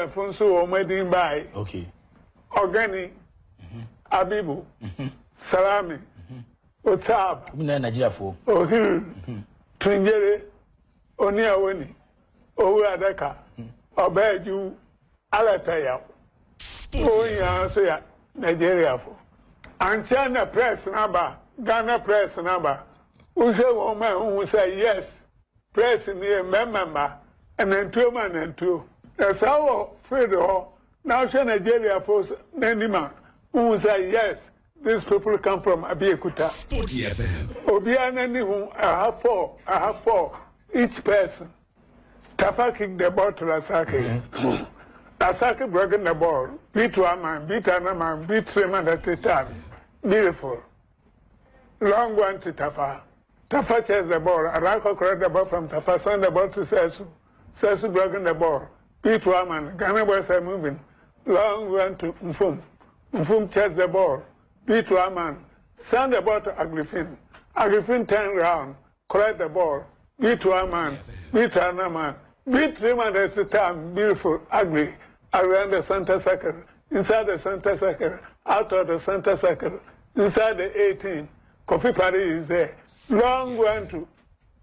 Fonso Omedin by. Okay. Organi. Abibu. Salami. Otab. Nigeria for. Ohil. Twingere. Oniawoni. Owu Adaka. Obeju. Alataya. Oya so ya Nigeria for. Antiana press number. Ghana press number. Use woman who say yes. Press near member. And then 2 man and 2. That's how Fredo now Nigeria force Nendima who say yes, these people come from Abiekuta. Sporty FM. Obianani who I have 4 each person. Tafa kick the ball to Lasaki. Lasaki broken the ball. Beat 1 man, beat another man, beat 3 man at a time. Beautiful. Long one to Tafa. Tafa chased the ball. Arako correct the ball from Tafa, send the ball to Sesu. Sesu broken the ball. Beat 1 man. Ghana boys are moving. Long run to Mfum. Mfum chased the ball. Beat 1 man. Send the ball to Agrifin. Agrifin 10 round. Correct the ball. Beat 1 man. Beat another man. Beat 3 man at a time. Beautiful. Ugly. Around the center circle. Inside the center circle. Out of the center circle. Inside the 18. Kofi Party is there. Long run to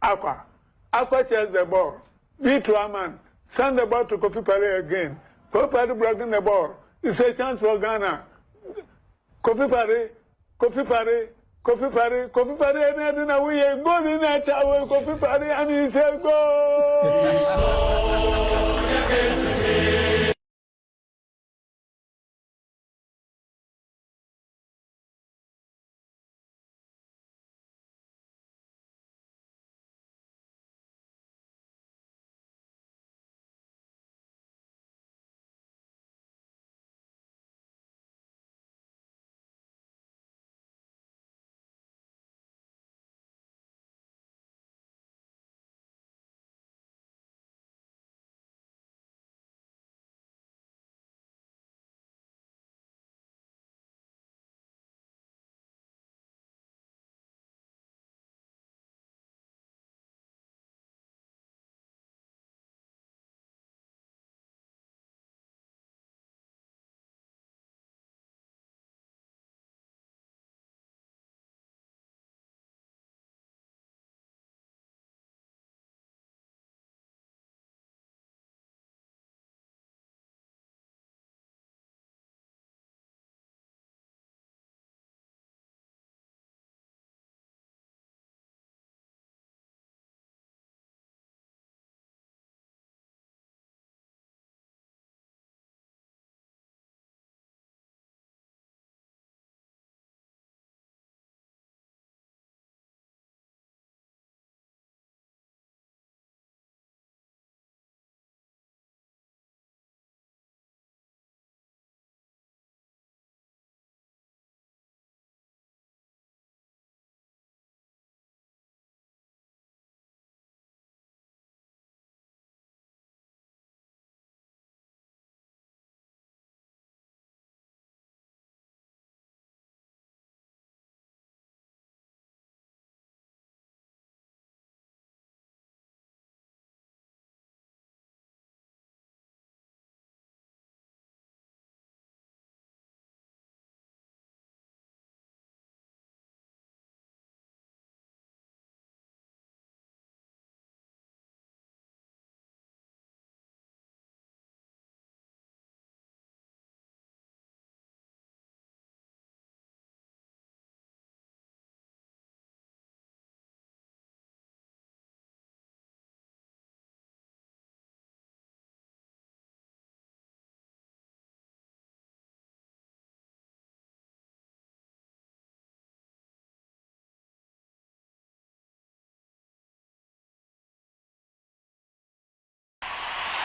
Aqua. Aqua chased the ball. Beat 1 man. Send the ball to Kofi Party again. Kofi Party blocking the ball. It's a chance for Ghana. Kofi Party, and then we are going in that tower, Kofi Party, and he said, go!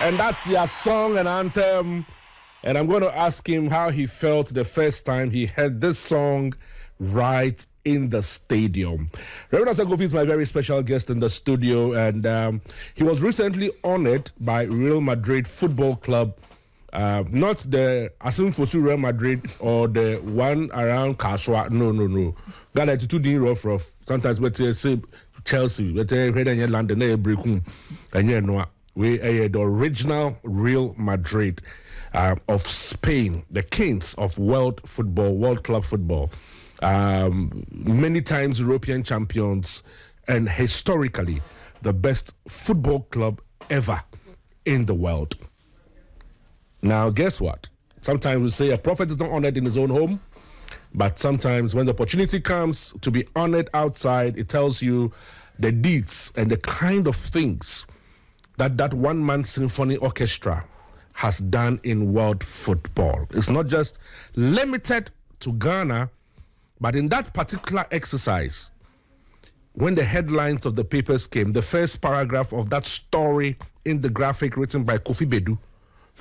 And that's their song and anthem. And I'm going to ask him how he felt the first time he heard this song right in the stadium. Reverend Osei Kofi is my very special guest in the studio, and he was recently honored by Real Madrid Football Club. Not the Asimfosu Real Madrid or the one around Kaswa. No. Ghana to do rough. Sometimes we say Chelsea, we say London, and the original Real Madrid of Spain, the kings of world club football, many times European champions, and historically the best football club ever in the world. Now, guess what? Sometimes we say a prophet is not honored in his own home, but sometimes when the opportunity comes to be honored outside, it tells you the deeds and the kind of things that one-man symphony orchestra has done in world football. It's not just limited to Ghana, but in that particular exercise, when the headlines of the papers came, the first paragraph of that story in the graphic written by Kofi Bedu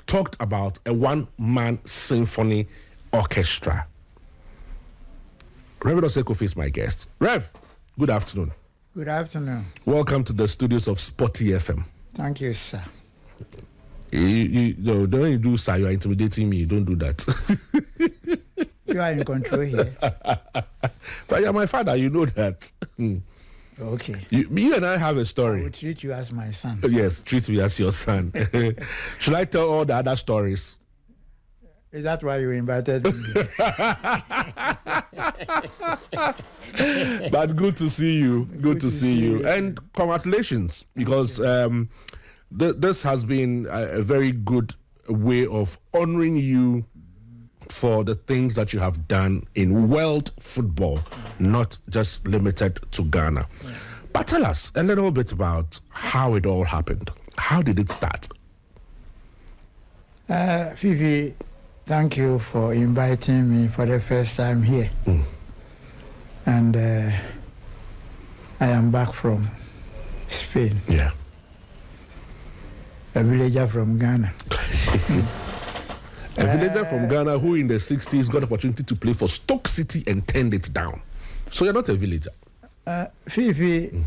talked about a one-man symphony orchestra. Reverend Osei Kofi is my guest. Rev, good afternoon. Good afternoon. Welcome to the studios of Sporty FM. Thank you, sir. Don't you do, sir? You are intimidating me. Don't do that. You are in control here. But you're my father. You know that. Okay. You and I have a story. I will treat you as my son. Yes, treat me as your son. Should I tell all the other stories? Is that why you invited me? But good to see you. Good to see you. And congratulations, because this has been a very good way of honoring you for the things that you have done in world football, not just limited to Ghana. Yeah. But tell us a little bit about how it all happened. How did it start? Fiifi, thank you for inviting me for the first time here. And I am back from Spain. Yeah. A villager from Ghana. A villager from Ghana who in the 60s got opportunity to play for Stoke City and turned it down. So you're not a villager. Fiifi,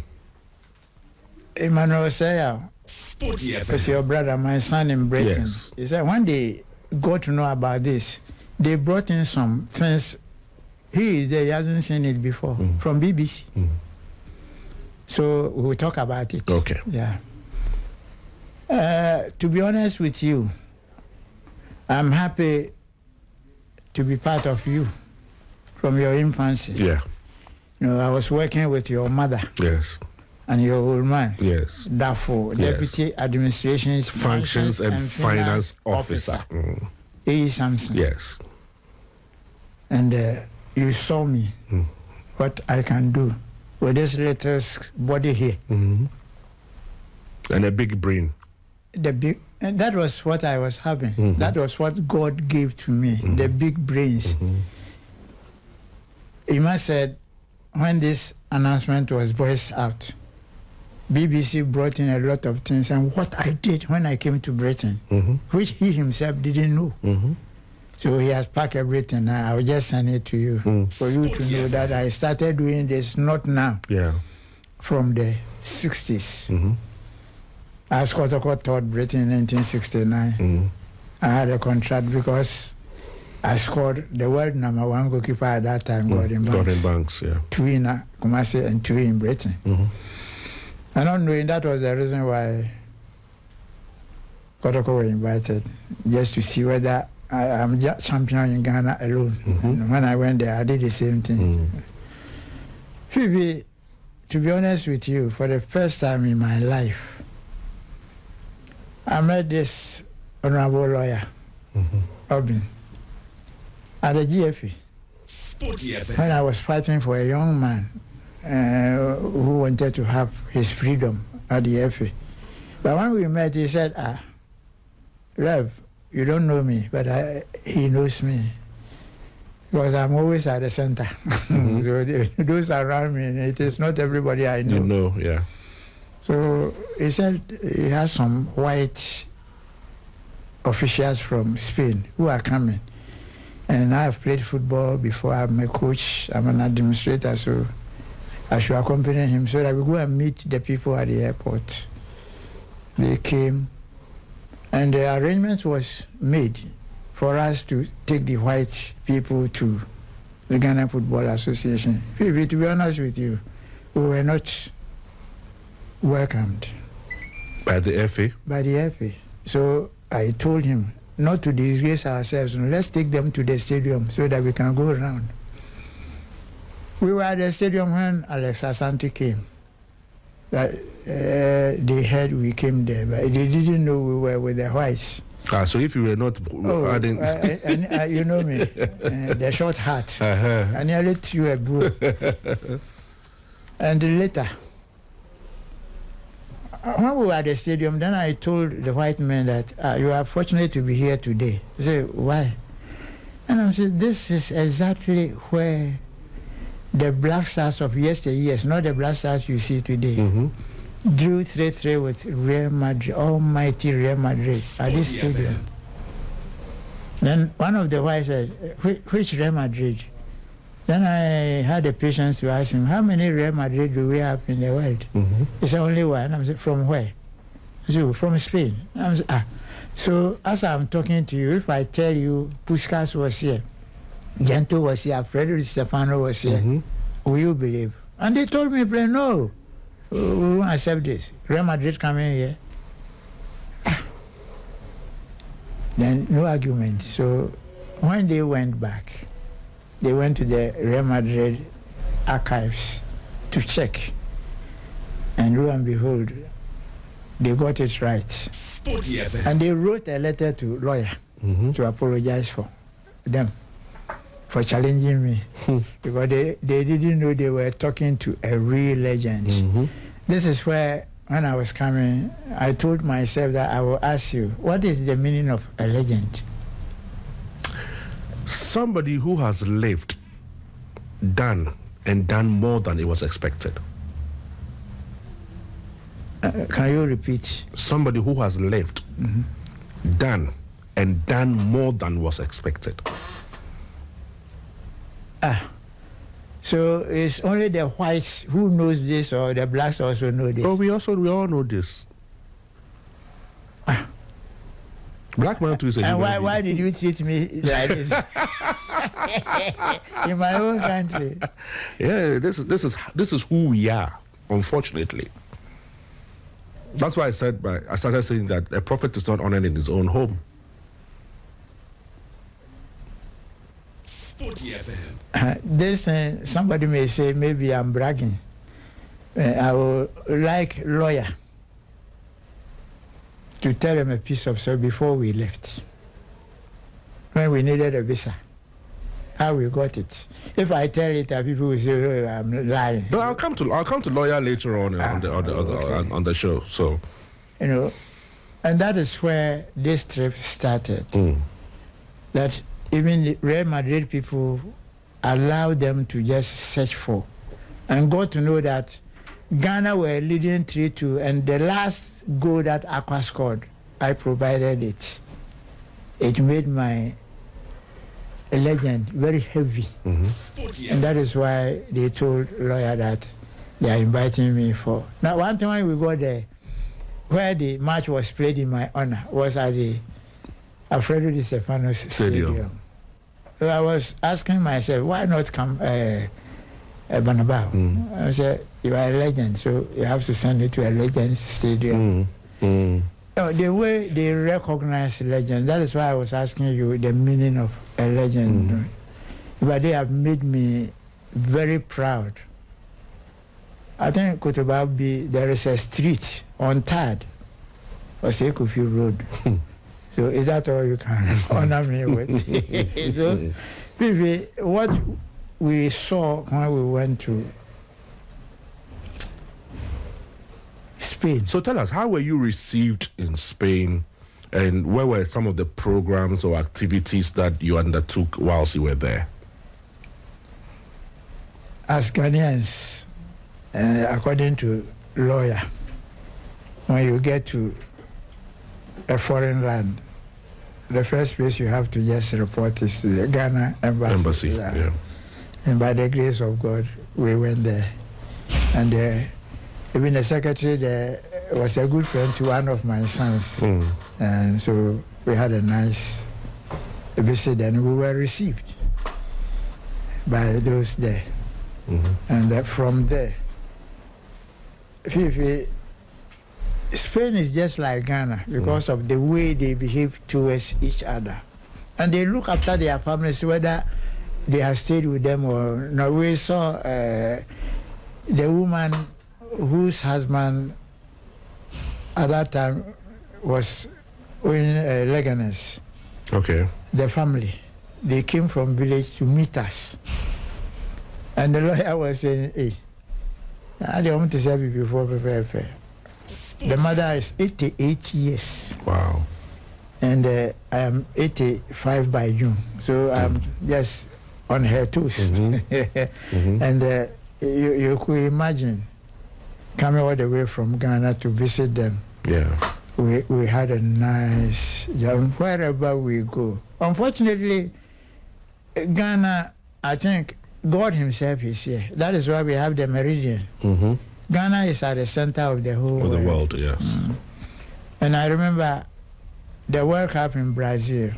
Emmanuel Seya was your brother, my son in Britain. Yes. He said when they got to know about this, they brought in some things. He is there, he hasn't seen it before, from BBC. So we'll talk about it. Okay. Yeah. To be honest with you, I'm happy to be part of you from your infancy. Yeah. You know, I was working with your mother. Yes. And your old man. Yes. Therefore, Yes. Deputy Administration's Functions and Finance Officer. A. Samson. Yes. And you saw me, what I can do with this little body here. And a big brain. And that was what I was having. That was what God gave to me, the big brains. Ima said, when this announcement was voiced out, BBC brought in a lot of things, and what I did when I came to Britain, which he himself didn't know. So he has packed everything. I will just send it to you for you to know that I started doing this not now, from the 60s. As Kotoko taught Britain in 1969. I had a contract because I scored the world #1 goalkeeper at that time, Gordon Banks. Yeah. 2 in Kumasi and 2 in Britain. I don't know, that was the reason why Kotoko were invited, just to see whether I am champion in Ghana alone. And when I went there, I did the same thing. Fiifi, to be honest with you, for the first time in my life, I met this honorable lawyer, Obin, at the GFA. When I was fighting for a young man who wanted to have his freedom at the FA. But when we met, he said, Rev, you don't know me, but he knows me. Because I'm always at the center. So those around me, it is not everybody I know. You know, yeah. So he said he has some white officials from Spain who are coming. And I have played football before. I'm a coach, I'm an administrator, so I should accompany him so that we go and meet the people at the airport. They came, and the arrangement was made for us to take the white people to the Ghana Football Association. To be honest with you, we were not welcomed. By the FA? By the FA. So I told him not to disgrace ourselves. Let's take them to the stadium so that we can go around. We were at the stadium when Alex Asante came. They heard we came there, but they didn't know we were with the whites. So if you were not... you know me, the short hat. I nearly threw a bro. And later, when we were at the stadium, then I told the white men that you are fortunate to be here today. They said, why? And I said, this is exactly where the Black Stars of yesteryears, not the Black Stars you see today, drew 3-3 with Real Madrid, almighty Real Madrid, at this stadium. Then one of the whites said, which Real Madrid? Then I had the patience to ask him, how many Real Madrid do we have in the world? He said, only one. I said, from where? He said, from Spain. I said, So as I'm talking to you, if I tell you Puskas was here, Gento was here, Alfredo Stefano was here, will you believe? And they told me, no, we won't accept this. Real Madrid coming here. Then no argument. So when they went back, they went to the Real Madrid archives to check. And lo and behold, they got it right. Sporty FM. And they wrote a letter to lawyer to apologize for them, for challenging me. Because they didn't know they were talking to a real legend. This is where, when I was coming, I told myself that I will ask you, what is the meaning of a legend? Somebody who has lived, done more than it was expected. Can you repeat? Somebody who has lived, done more than was expected. So it's only the whites who knows this, or the blacks also know this? Oh, we all know this. Black man too is a and human why did you treat me like this? In my own country. Yeah, this is who we are, unfortunately. That's why I started saying that a prophet is not honored in his own home. Sporty FM. This somebody may say maybe I'm bragging. I would like lawyer to tell them a piece of story before we left. When we needed a visa, how we got it. If I tell it, people will say, oh, I'm lying. No, I'll come to lawyer later on on the show. So, you know, and that is where this trip started. That even the Real Madrid people allowed them to just search for, and got to know that Ghana were leading 3-2, and the last goal that Aqua scored, I provided it. It made my legend very heavy. And that is why they told lawyer that they are inviting me for. Now, one time when we got there, where the match was played in my honor was at the Alfredo Di Stefano's Stadium. So I was asking myself, why not come Banabao? I said, you are a legend, so you have to send it to a legend stadium. No, the way they recognize legend, that is why I was asking you the meaning of a legend. But they have made me very proud. I think Kotobabi, there is a street on Third, Osei Kofi Road. So is that all you can honor me with? So, Fiifi, what we saw when we went to Spain. So tell us, how were you received in Spain, and where were some of the programs or activities that you undertook whilst you were there? As Ghanaians, according to lawyer, when you get to a foreign land, the first place you have to just report is to the Ghana embassy. Yeah. And by the grace of God, we went there. And even the secretary there was a good friend to one of my sons. And so we had a nice visit, and we were received by those there. And from there, Fiifi, Spain is just like Ghana because of the way they behave towards each other. And they look after their families, whether they have stayed with them or not. We saw the woman whose husband at that time was in Leganes. Okay. The family, they came from village to meet us. And the lawyer was saying, hey, I don't want to say before prepare. The mother is 88 years. Wow. And I am 85 by June. So I'm just on her toes. And you could imagine coming all the way from Ghana to visit them. Yeah. We had a nice job wherever we go. Unfortunately, Ghana, I think God himself is here. That is why we have the meridian. Ghana is at the center of the whole the world, yes. And I remember the World Cup in Brazil.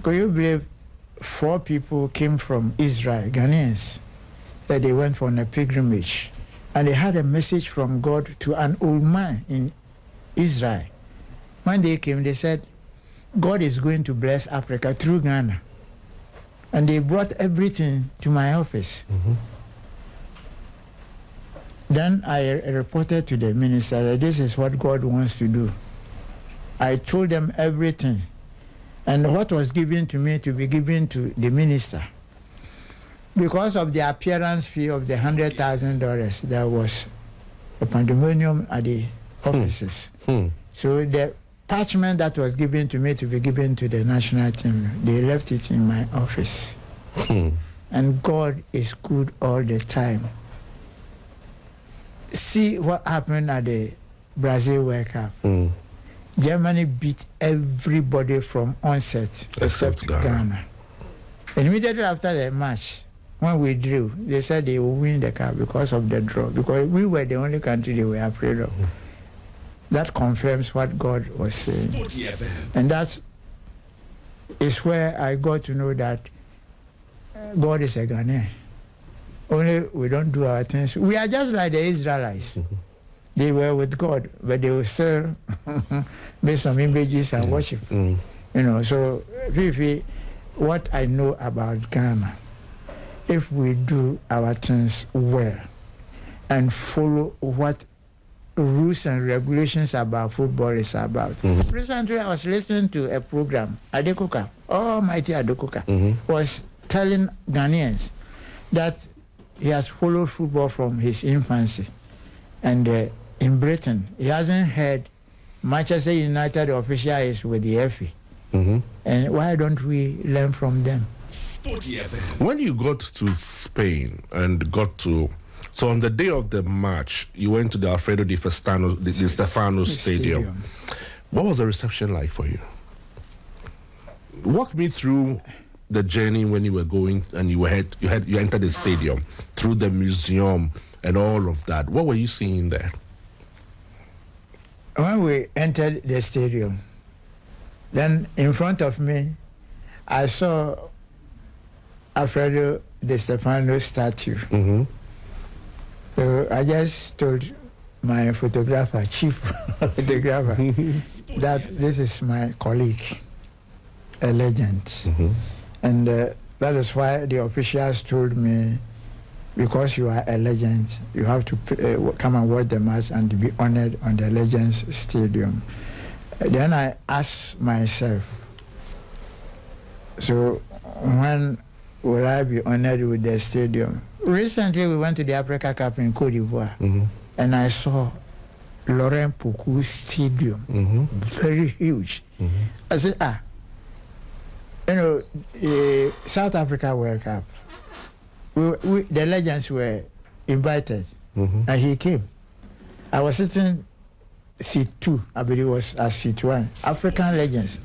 Could you believe 4 people came from Israel, Ghanaians, that they went on a pilgrimage. And they had a message from God to an old man in Israel. When they came, they said, God is going to bless Africa through Ghana. And they brought everything to my office. Then I reported to the minister that this is what God wants to do. I told them everything. And what was given to me to be given to the minister. Because of the appearance fee of the $100,000, there was a pandemonium at the offices. So the parchment that was given to me to be given to the national team, they left it in my office. And God is good all the time. See what happened at the Brazil World Cup. Germany beat everybody from onset except Ghana. And immediately after the match, when we drew, they said they will win the cup because of the draw, because we were the only country they were afraid of. That confirms what God was saying. And that is where I got to know that God is a Ghanaian. Only we don't do our things. We are just like the Israelites. They were with God, but they will still make some images and worship. You know, so Fiifi, what I know about Ghana, if we do our things well and follow what rules and regulations about football is about. Recently, I was listening to a program, Adekoka, Almighty Adekoka, was telling Ghanaians that he has followed football from his infancy. And in Britain, he hasn't heard Manchester United official is with the FA. And why don't we learn from them? When you got to Spain and got to, so on the day of the match, you went to the Alfredo Di Stefano Stadium. What was the reception like for you? Walk me through the journey when you were going and you entered the stadium, through the museum and all of that. What were you seeing there? When we entered the stadium, then in front of me, I saw Alfredo Di Stefano statue. So I just told my photographer, chief photographer, that this is my colleague, a legend. And that is why the officials told me, because you are a legend, you have to come and watch the match and be honored on the Legends Stadium. Then I asked myself, so when will I be honored with the stadium? Recently, we went to the Africa Cup in Cote d'Ivoire, and I saw Laurent Pokou Stadium, very huge. I said, you know, South Africa World Cup, the legends were invited, and he came. I was sitting seat 2, I believe it was at seat 1, African legends.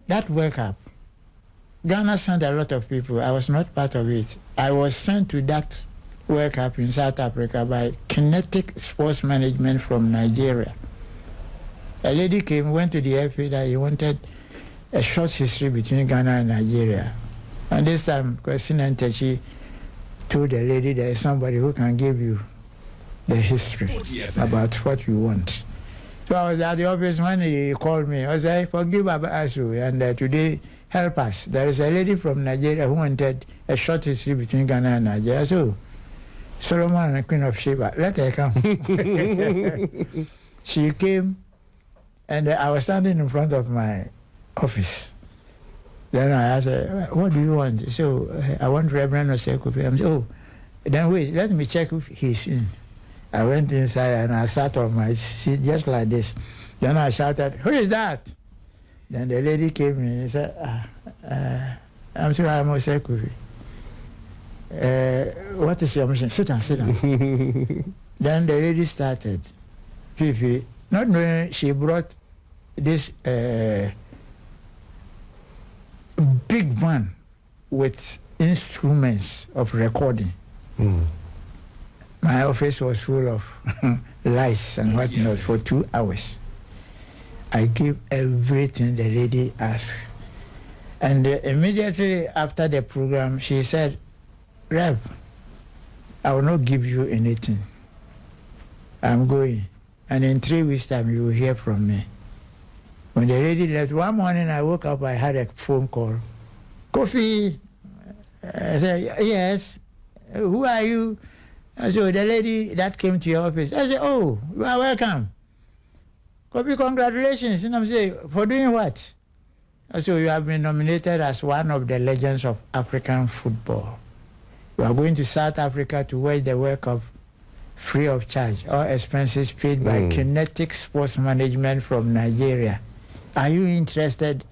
That World Cup, Ghana sent a lot of people. I was not part of it. I was sent to that World Cup in South Africa by Kinetic Sports Management from Nigeria. A lady came, went to the FA that he wanted a short history between Ghana and Nigeria. And this time, Kwesi Ntechi told the lady there is somebody who can give you the history about what you want. So I was at the office when he called me. I said, forgive Asu, and today help us. There is a lady from Nigeria who wanted a short history between Ghana and Nigeria. So Solomon and the Queen of Sheba, let her come. She came, and I was standing in front of my office. Then I asked her, what do you want? So I want Reverend Osei Kofi. I said, oh, then wait, let me check if he's in. I went inside and I sat on my seat just like this. Then I shouted, who is that? Then the lady came in and said, I'm sure I'm Osei Kofi. What is your mission? Sit down, sit down. Then the lady started. Fiifi, not knowing she brought this big van with instruments of recording. My office was full of lights and whatnot for 2 hours. I gave everything the lady asked. And immediately after the program, she said, Rev, I will not give you anything. I'm going. And in 3 weeks' time, you will hear from me. When the lady left, one morning I woke up, I had a phone call. Kofi. I said, yes. Who are you? I said, the lady that came to your office. I said, oh, you are welcome. Kofi, congratulations. And I'm saying, for doing what? I said, you have been nominated as one of the legends of African football. You are going to South Africa to watch the World Cup free of charge. All expenses paid by Kinetic Sports Management from Nigeria. Are you interested?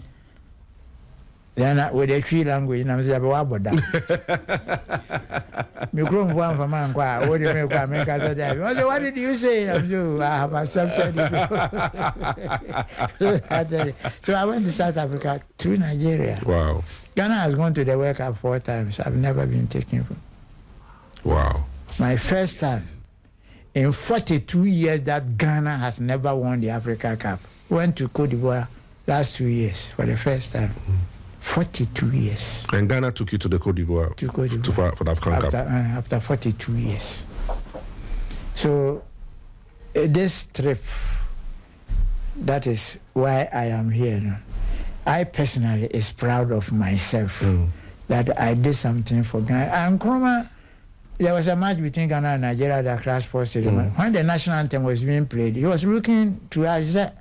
Then with the Tree language, I'm saying, what about that? What did you say? I have accepted it. So I went to South Africa through Nigeria. Wow. Ghana has gone to the World Cup 4 times. I've never been taken. Wow. My first time in 42 years that Ghana has never won the Africa Cup. Went to Cote d'Ivoire last 2 years for the first time. 42 years. And Ghana took you to the Cote d'Ivoire, for the African Cup. After 42 years. So this trip, that is why I am here. No? I personally is proud of myself that I did something for Ghana. And Nkrumah, there was a match between Ghana and Nigeria at the Accra Sports Stadium. When the national anthem was being played, he was looking to us. He said,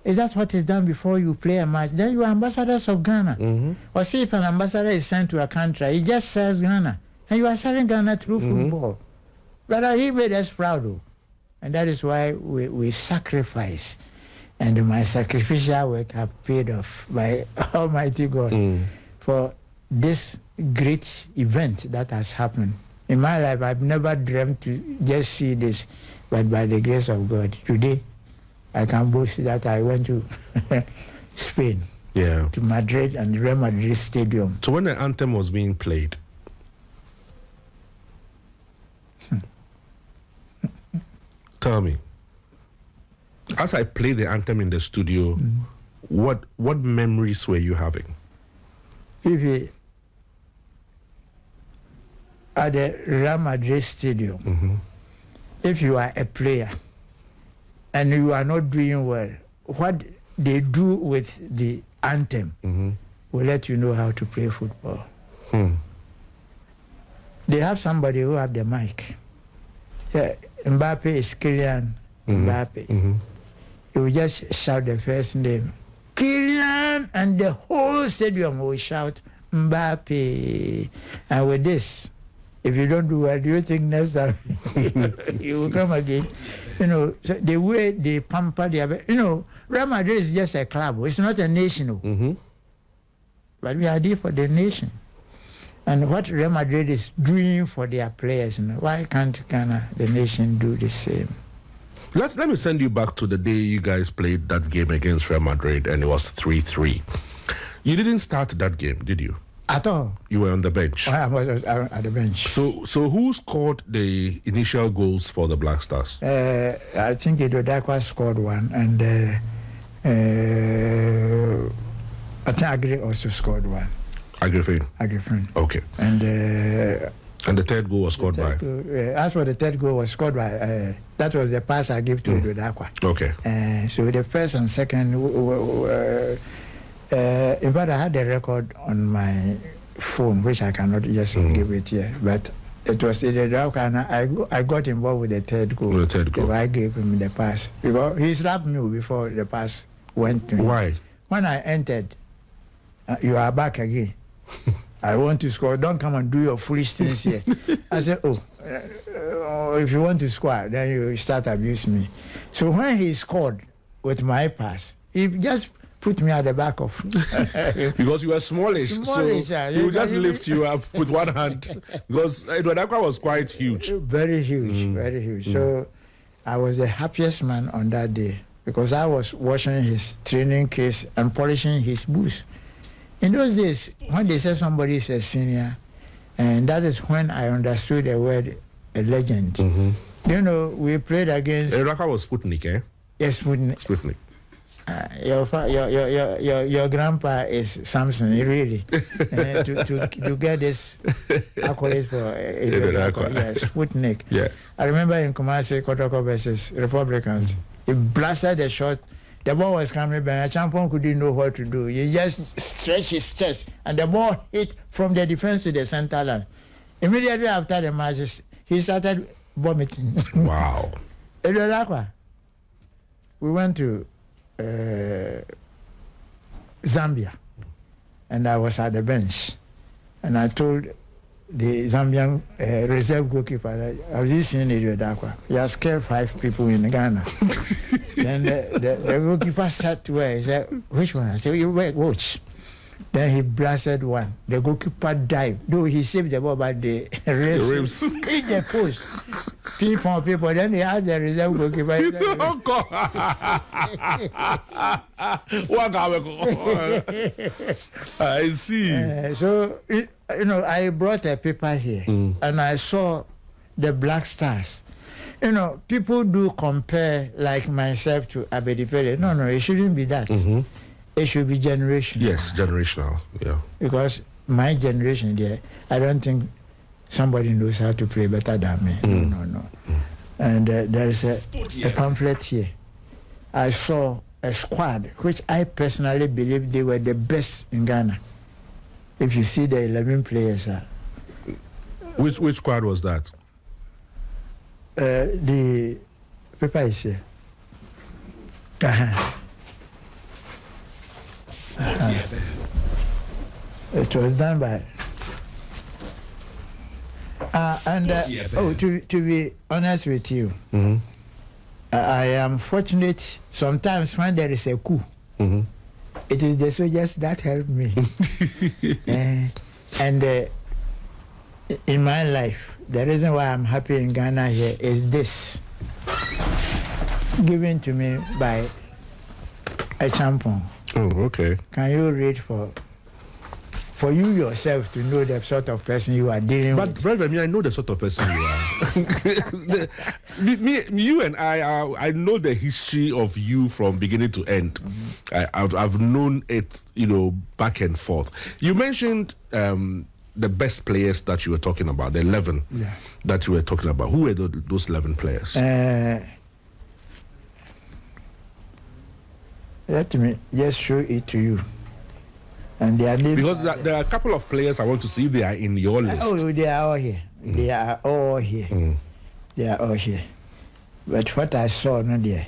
is that what is done before you play a match? Then you are ambassadors of Ghana. Or see, if an ambassador is sent to a country, he just sells Ghana. And you are selling Ghana through football. But he made us proud. And that is why we sacrifice. And my sacrificial work have paid off by Almighty God for this great event that has happened. In my life, I've never dreamt to just see this, but by the grace of God, today, I can boast that I went to Spain, to Madrid and Real Madrid Stadium. So when the anthem was being played, tell me, as I played the anthem in the studio, what memories were you having? Fiifi, at the Real Madrid Stadium, if you are a player, and you are not doing well, what they do with the anthem will let you know how to play football. They have somebody who have the mic. Mbappe is Kylian Mbappe. He will just shout the first name, Kylian, and the whole stadium will shout Mbappe. And with this, if you don't do well, do you think next time you will come again? You know, so the way they pamper Real Madrid is just a club. It's not a nation. But we are there for the nation. And what Real Madrid is doing for their players, why can't Ghana, the nation, do the same? Let me send you back to the day you guys played that game against Real Madrid and it was 3-3. You didn't start that game, did you? At all. You were on the bench. I was at the bench. So who scored the initial goals for the Black Stars? I think Idodakwa scored one, and I think Agri also scored one. Agrifin? Agrifin. Okay. And And the third goal was scored by? As for the third goal was scored by, that was the pass I gave to Edward Aqua. Okay. So the first and second, in fact, I had the record on my phone, which I cannot just give it here, but it was Edward Aqua, and I got involved with the third goal. The third goal. So I gave him the pass. Because he slapped me before the pass went to him. Why? When I entered, you are back again. I want to score. Don't come and do your foolish things here. I said, if you want to score, then you start abusing me. So when he scored with my pass, he just put me at the back of. Because you were smallish, so he would just lift you up with one hand. Because Edward Aqua was quite huge. Very huge, very huge. So I was the happiest man on that day because I was washing his training case and polishing his boots. In those days, when they say somebody is a senior, and that is when I understood the word a legend. You know, we played against. Edward Aqua was Sputnik, eh? Yes, Sputnik. Sputnik. Your grandpa is Samson, really. To get this accolade for Edward Aqua. Yes, Sputnik. Yes. I remember in Kumasi, Kotoko versus Republicans, he blasted the shot. The ball was coming back. Champon couldn't know what to do. He just stretched his chest, and the ball hit from the defense to the center line. Immediately after the match, he started vomiting. Wow. Edward Aqua. We went to Zambia, and I was at the bench, and I told the Zambian reserve goalkeeper that I've just seen Edward Aqua. He has scared 5 people in Ghana. Then the goalkeeper sat to her. He said, "Which one?" I said, "You wait, watch." Then he blasted one. The goalkeeper dived. Though he saved the ball, but the ribs hit the post. People. Then he asked the reserve goalkeeper. I see. So, I brought a paper here, and I saw the Black Stars. People do compare like myself to Abedi Pele. No, it shouldn't be that. It should be generational. Yes, generational, yeah. Because my generation there, I don't think somebody knows how to play better than me. No. And there is a pamphlet here. I saw a squad, which I personally believe they were the best in Ghana. If you see the 11 players. Which squad was that? The paper is here. It was done by to be honest with you, I am fortunate sometimes when there is a coup. It is the soldiers that help me. And in my life, the reason why I'm happy in Ghana here is this, given to me by a champion. Oh, okay. Can you read for you yourself to know the sort of person you are dealing with? But brother, I know the sort of person you are. You and I know the history of you from beginning to end. I've known it, back and forth. You mentioned the best players that you were talking about, the 11 that you were talking about. Who were those 11 players? Let me just show it to you. And their names. Because there are a couple of players I want to see if they are in your list. Oh, they are all here. They are all here. They are all here. But what I saw, no dear.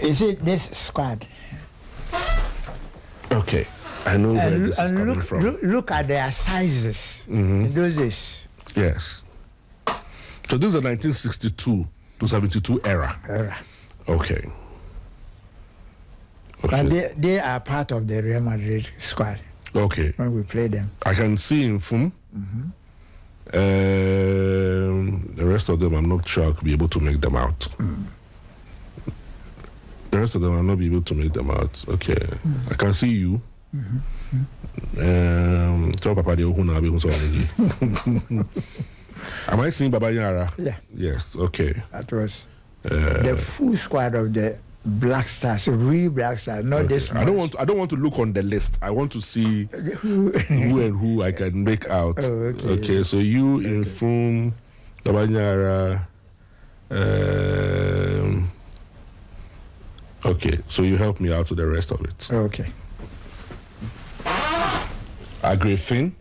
You see this squad. Okay. I know where this is coming from. Look at their sizes in those days. Yes. So this is the 1962 to 72 era. Okay. And they are part of the Real Madrid squad. Okay. When we play them. I can see in Fum. The rest of them, I'm not sure I could be able to make them out. The rest of them, I'll not be able to make them out. Okay. I can see you. Tell Papa the Am I seeing Baba Yara? Yeah. Yes, okay. That was the full squad of the Black Stars, real Black Stars, not this one. I don't want to look on the list. I want to see who and who I can make out. Oh, okay. So you in Fum, Tabanyara. Okay, so you help me out with the rest of it. Okay. Agrifin.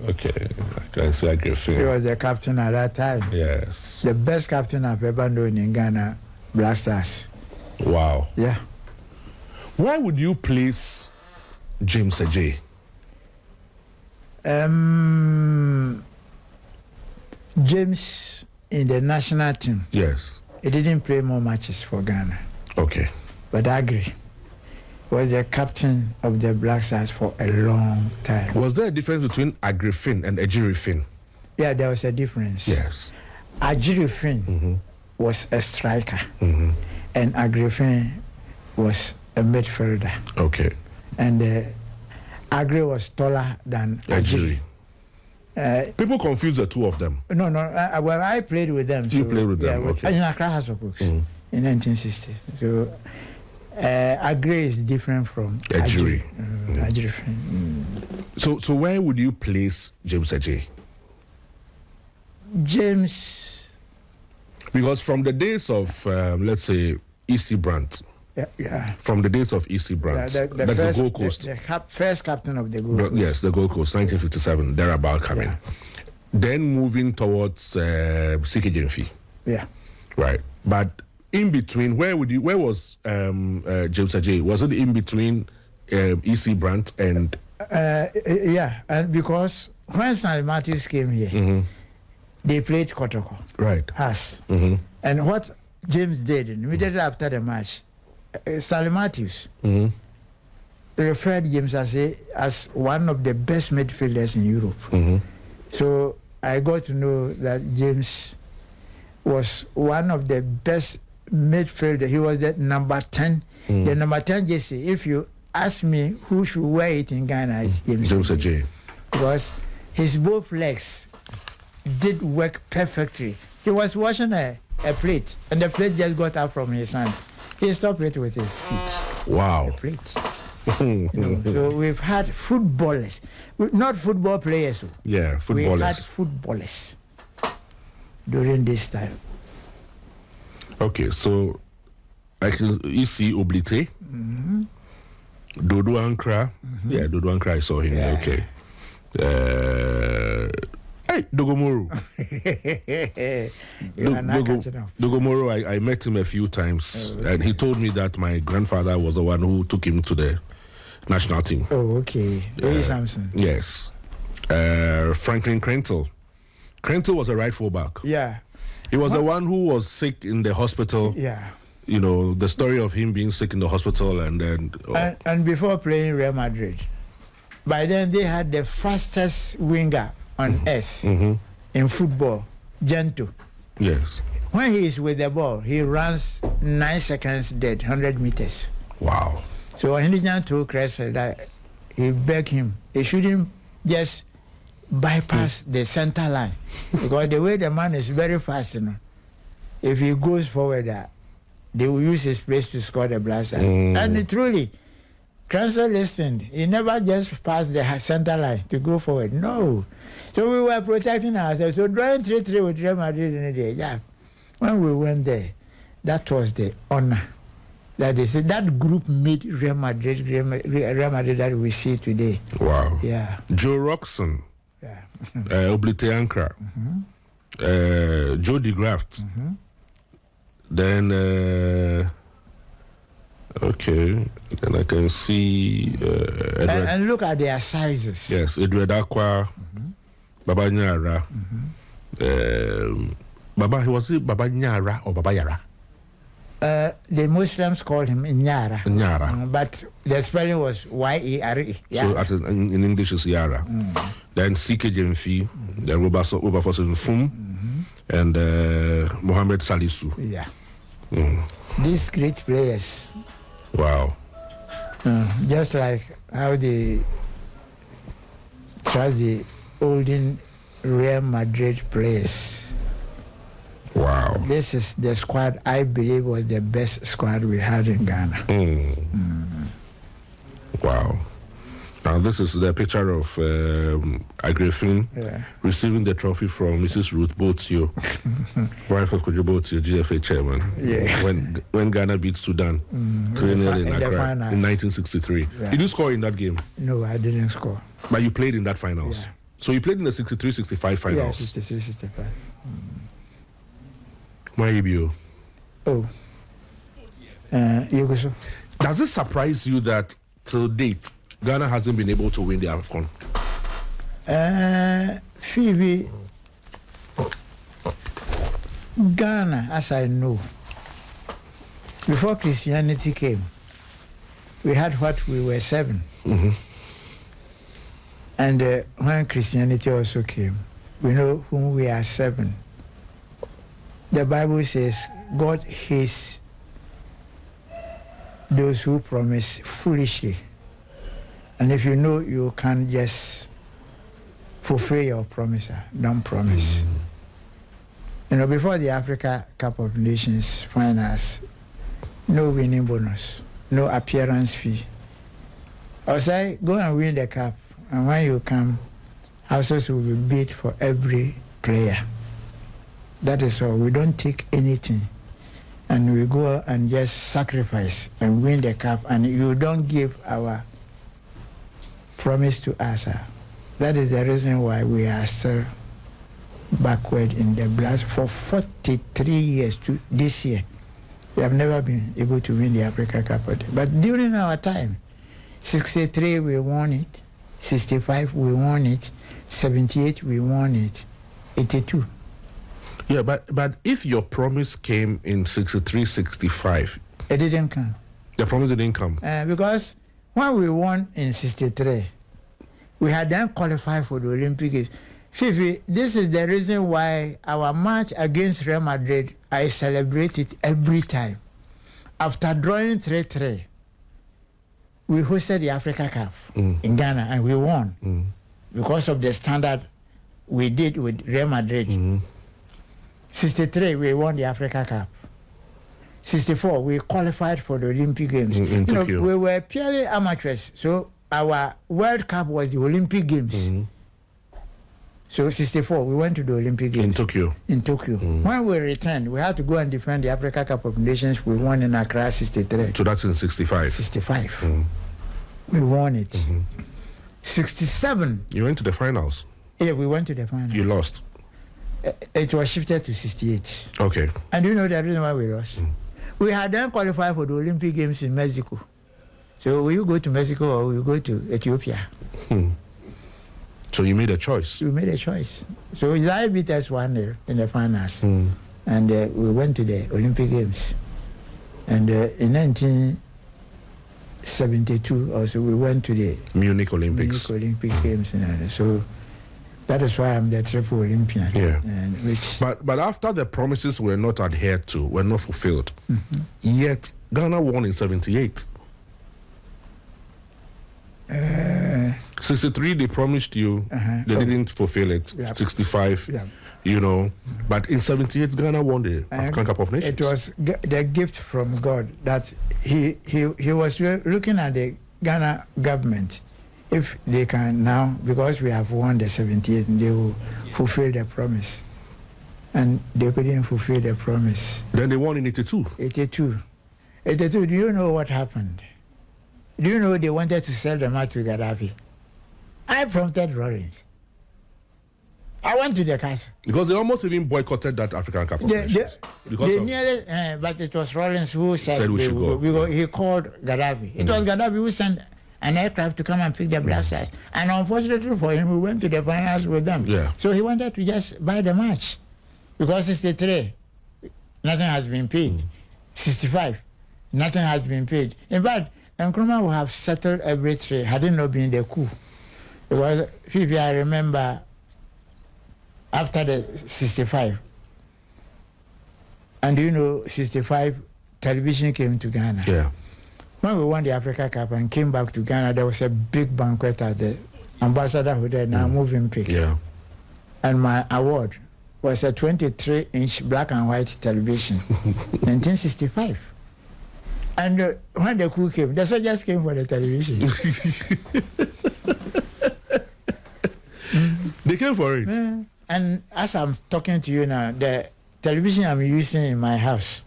Okay, I can say Agrifin. He was the captain at that time. Yes. The best captain I've ever known in Ghana, Black Stars. Wow. Yeah. Where would you place James Ajay? James in the national team. Yes. He didn't play more matches for Ghana. Okay. But I agree. Was the captain of the Black Stars for a long time. Was there a difference between Agrifin and Ejirifin? Yeah, there was a difference. Yes. Ejirifin was a striker, and Agrifin was a midfielder. Okay. And Agri was taller than Ajiri. People confuse the two of them. No. Well, I played with them. You played with them, okay. In Accra House of Books in 1960. So Agri is different from Ajiri. Ajiri. So where would you place James Ajay? James. Because from the days of, let's say, E.C. Brandt. Yeah. From the days of E.C. Brandt, the Gold Coast. The first captain of the Gold Coast. Yes, the Gold Coast, 1957, thereabout coming. Yeah. Then moving towards Sike Jemfi. Yeah. Right. But in between, where was James Ajay? Was it in between E.C. Brandt and... yeah, and because when Stanley Matthews came here, they played Kotoko. Right. Us. And what James did immediately after the match, Stanley Matthews referred James as one of the best midfielders in Europe. So I got to know that James was one of the best midfielders. He was the number 10. The number 10 jersey, if you ask me who should wear it in Ghana, it's James Ajay. Because his both legs did work perfectly. He was washing a plate, and the plate just got out from his hand. He stopped it with his feet. Wow. The plate. So we've had footballers, not football players. Yeah, footballers. We had footballers during this time. Okay, so you see Oblite, Dodo Ankra. Yeah, Dodo Ankra, I saw him. Yeah. Okay. Hey, Dogomoro. Dogomoro, I met him a few times, and he told me that my grandfather was the one who took him to the national team. Oh, okay. Samson. Yes. Franklin Krentel. Krentel was a right fullback. Yeah. He was the one who was sick in the hospital. Yeah. You know, the story of him being sick in the hospital and then... And before playing Real Madrid, by then they had the fastest winger on earth in football, Gento. Yes. When he is with the ball, he runs 9 seconds dead, 100 meters. Wow. So when Gento Cressel, that he begged him, he shouldn't just bypass the center line, because the way the man is very fast, if he goes forward, they will use his place to score the blaster. And truly, Cressel listened. He never just passed the center line to go forward. No. So we were protecting ourselves. So drawing 3-3 with Real Madrid in the day, yeah. When we went there, that was the honor. That they said that group made Real Madrid that we see today. Wow. Yeah. Joe Roxon. Yeah. Oblite Ankra. Joe DeGraft. Then, okay, then I can see... and look at their sizes. Yes, Edward Aqua, Baba Nyara. Was it Baba Nyara or Baba Yara? The Muslims call him Nyara. Nyara. But the spelling was Y-E-R-E. So in English it's Yara. Then Sike Jemfi, then Wilberforce Fum, and Mohamed Salisu. Yeah. These great players. Wow. Just like how they trust the olden Real Madrid players. Wow. Wow. This is the squad I believe was the best squad we had in Ghana. Wow. Now, this is the picture of Agrifin receiving the trophy from Mrs. Ruth Botio, wife of Kojo Botio, GFA chairman, when Ghana beat Sudan 2-0 in Accra in 1963. Yeah. Did you score in that game? No, I didn't score. But you played in that finals? Yeah. So you played in the 63-65 finals? Yeah, 63-65. Why you? Oh. You go so. Does it surprise you that till date, Ghana hasn't been able to win the AFCON? Fiifi, Ghana, as I know, before Christianity came, we had what we were 7. And when Christianity also came, we know whom we are 7. The Bible says God hates those who promise foolishly. And if you know you can't just fulfill your promise, don't promise. You know, before the Africa Cup of Nations finals, no winning bonus, no appearance fee. Osei, go and win the cup, and when you come, houses will be bid for every player. That is all. We don't take anything. And we go and just sacrifice and win the cup, and you don't give our promise to us. That is the reason why we are still backward in the blast. For 43 years to this year, we have never been able to win the Africa Cup. But during our time, 63 we won it, 65 we won it, 78 we won it, 82. Yeah, but if your promise came in 63-65, it didn't come. The promise didn't come. Because when we won in 63, we had then qualified for the Olympic Games. Fiifi, this is the reason why our match against Real Madrid, I celebrate it every time. After drawing 3-3, we hosted the Africa Cup in Ghana, and we won because of the standard we did with Real Madrid. 63, we won the Africa Cup. 64, we qualified for the Olympic Games. In Tokyo. We were purely amateurs, so our World Cup was the Olympic Games. So 64, we went to the Olympic Games. In Tokyo. When we returned, we had to go and defend the Africa Cup of Nations. We won in Accra 63. So that's in 65? 65. We won it. 67. You went to the finals? Yeah, we went to the finals. You lost? It was shifted to 68. Okay. And you know the reason why we lost? We had then qualified for the Olympic Games in Mexico. So will you go to Mexico or will you go to Ethiopia? So you made a choice? We made a choice. So Israel beat us 1-0 in the finals. And we went to the Olympic Games. And in 1972 also, we went to the Munich Olympics. Games. So that is why I'm the triple Olympian. Yeah. And but after the promises were not adhered to, were not fulfilled, yet Ghana won in 78. 63, they promised you, they didn't fulfill it. 65, you know. But in 78, Ghana won the African Cup of Nations. It was the gift from God that he was looking at the Ghana government. If they can now, because we have won the 78, they will fulfill the promise. And they couldn't fulfill the promise. Then they won in 82. 82. Do you know what happened? Do you know they wanted to sell the match with Gaddafi? I prompted Rollins. I went to the castle. Because they almost even boycotted that African Cup of Nations. But it was Rollins who said we should go. He called Gaddafi. It was Gaddafi who sent an aircraft to come and pick the blasters. And unfortunately for him, we went to the finals with them. So he wanted to just buy the match. Because 63, nothing has been paid. 65, nothing has been paid. In fact, Nkrumah would have settled every trade had it not been the coup. Because, Fiifi, I remember after the 65, and you know, 65, television came to Ghana. Yeah. When we won the Africa Cup and came back to Ghana, there was a big banquet at the Ambassador Hotel, now moving pic. Yeah. And my award was a 23-inch black and white television, 1965. And when the coup came, the soldiers came for the television. They came for it. And as I'm talking to you now, the television I'm using in my house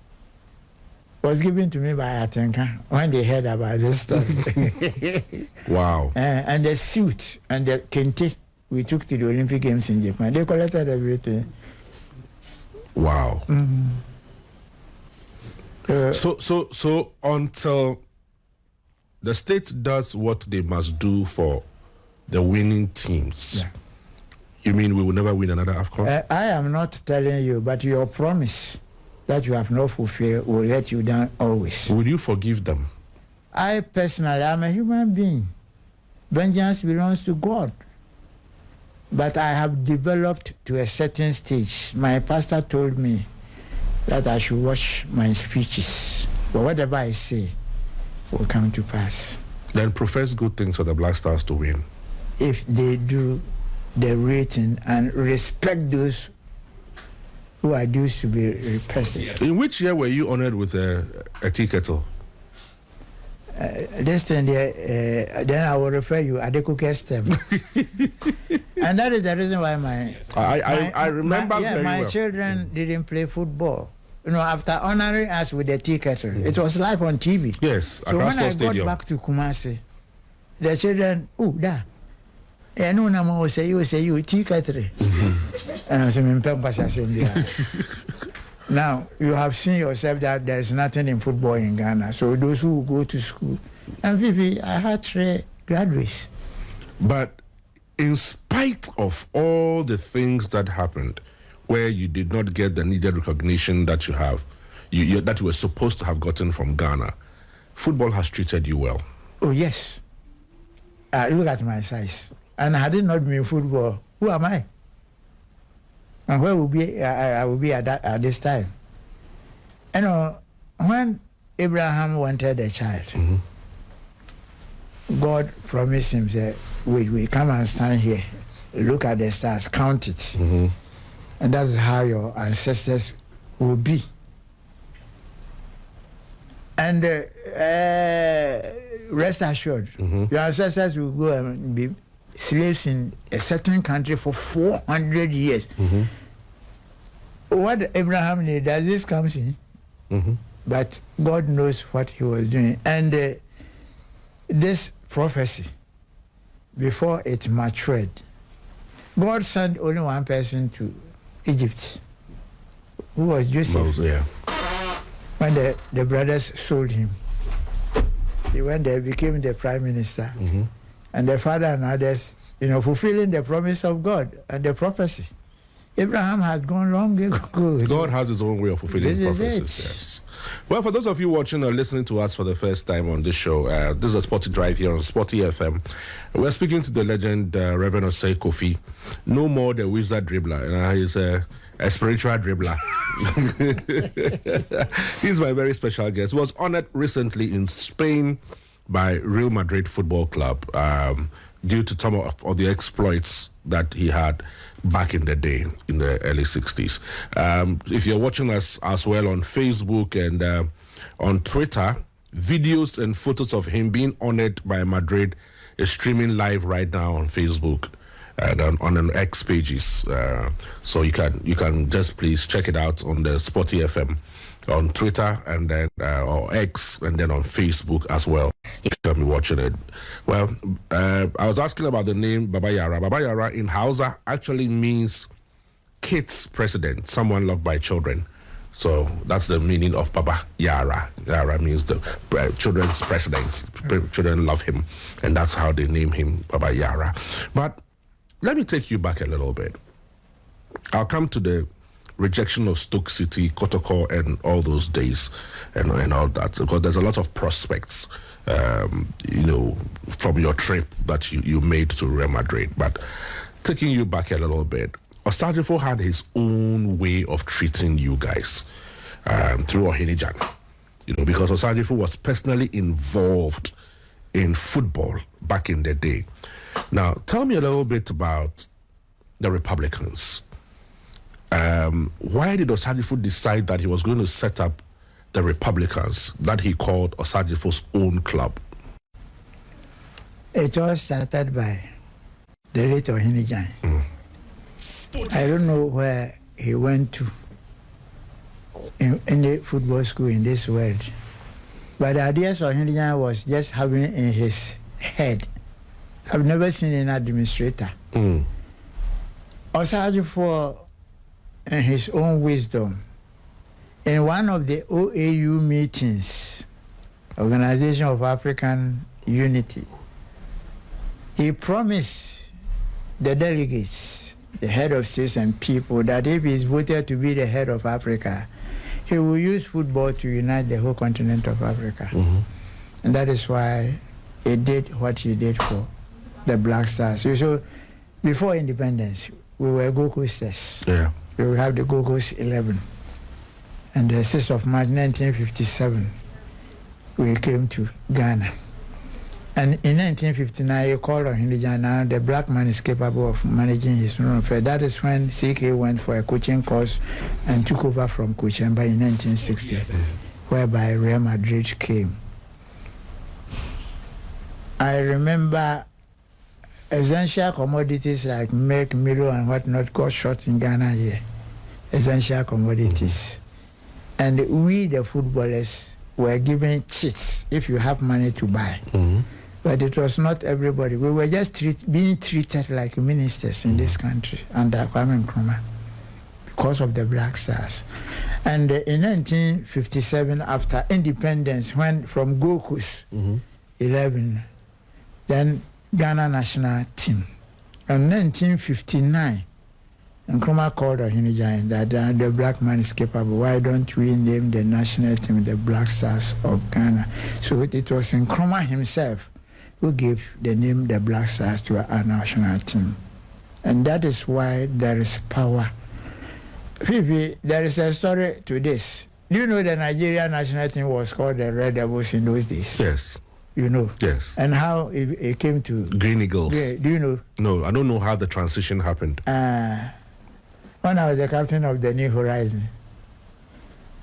was given to me by Atenka when they heard about this story. Wow. And the suit and the kente we took to the Olympic Games in Japan, they collected everything. Wow. So until the state does what they must do for the winning teams, you mean we will never win another AFCON? I am not telling you, but your promise that you have not fulfilled will let you down always. Will you forgive them? I personally am a human being. Vengeance belongs to God. But I have developed to a certain stage. My pastor told me that I should watch my speeches. But whatever I say will come to pass. Then profess good things for the Black Stars to win. If they do the rating and respect those who are due to be respected. In which year were you honored with a tea kettle? This thing there, then I will refer you at the cooker stem. And that is the reason why I remember very my well. children didn't play football. You know, after honoring us with the tea kettle, it was live on TV. Yes, so when I Stadium. got back to Kumasi, the children, I know Nama will say you tea kettle. And I said, now, you have seen yourself that there's nothing in football in Ghana. So those who go to school, and Fiifi, I had 3 graduates. But in spite of all the things that happened, where you did not get the needed recognition that you have, that you were supposed to have gotten from Ghana, football has treated you well. Oh, yes. Look at my size. And had it not been football, who am I? And where will be I will be at this time? You know, when Abraham wanted a child, God promised him, said, wait, come and stand here. Look at the stars, count it. And that's how your ancestors will be. And rest assured, your ancestors will go and be slaves in a certain country for 400 years. What Abraham did, does this comes in? But God knows what he was doing. And this prophecy, before it matured, God sent only one person to Egypt, who was Joseph. When the brothers sold him, he went there, became the prime minister. And the father and others, fulfilling the promise of God and the prophecy. Abraham had gone long ago. God has his own way of fulfilling prophecies. Yes. Well, for those of you watching or listening to us for the first time on this show, this is a Sporty Drive here on Sporty FM. We're speaking to the legend, Reverend Osei Kofi. No more the Wizard Dribbler. He's a spiritual dribbler. He's my very special guest. He was honored recently in Spain by Real Madrid Football Club due to some of the exploits that he had back in the day, in the early 60s. If you're watching us as well on Facebook and on Twitter, videos and photos of him being honored by Madrid is streaming live right now on Facebook and on an X pages. So you can just please check it out on the Sporty FM on Twitter and then or X and then on Facebook as well. You can be watching it. Well, I was asking about the name Baba Yara. Baba Yara in Hausa actually means kids president, someone loved by children. So that's the meaning of Baba Yara. Yara means the children's president. Children love him, and that's how they name him Baba Yara. But let me take you back a little bit. I'll come to the rejection of Stoke City, Kotoko, and all those days, and all that, because there's a lot of prospects, from your trip that you made to Real Madrid. But taking you back a little bit, Osajifo had his own way of treating you guys through Ohinijan, because Osajifo was personally involved in football back in the day. Now, tell me a little bit about the Republicans. why did Osagyefo decide that he was going to set up the Republicans that he called Osagyefo's own club? It all started by the late Ohinijan. I don't know where he went to in any football school in this world, but the ideas of Ohinijan was just having in his head. I've never seen an administrator. Osagyefo, in his own wisdom, in one of the OAU meetings, Organization of African Unity, he promised the delegates, the head of states and people, that if he is voted to be the head of Africa, he will use football to unite the whole continent of Africa. And that is why he did what he did for the Black Stars. So before independence, we were Gold Coasters. Yeah. We will have the Gold Coast 11. And the 6th of March 1957, we came to Ghana. And in 1959, he called on Ohinijan, now the black man is capable of managing his own affairs. That is when CK went for a coaching course and took over from Coach Emba in 1960, whereby Real Madrid came. I remember essential commodities like milk, Milo, and whatnot got short in Ghana here. Essential commodities. And we, the footballers, were given cheats if you have money to buy. But it was not everybody. We were just being treated like ministers in this country under Kwame Nkrumah because of the Black Stars. And in 1957, after independence, when from Gold Coast 11, then Ghana national team. In 1959, Nkrumah called Ohinijan that the black man is capable. Why don't we name the national team the Black Stars of Ghana? So it was Nkrumah himself who gave the name the Black Stars to our national team. And that is why there is power. Fiifi, there is a story to this. Do you know the Nigerian national team was called the Red Devils in those days? Yes. You know? Yes. And how it came to... Green Eagles. Yeah, do you know? No, I don't know how the transition happened. When I was the captain of the New Horizon,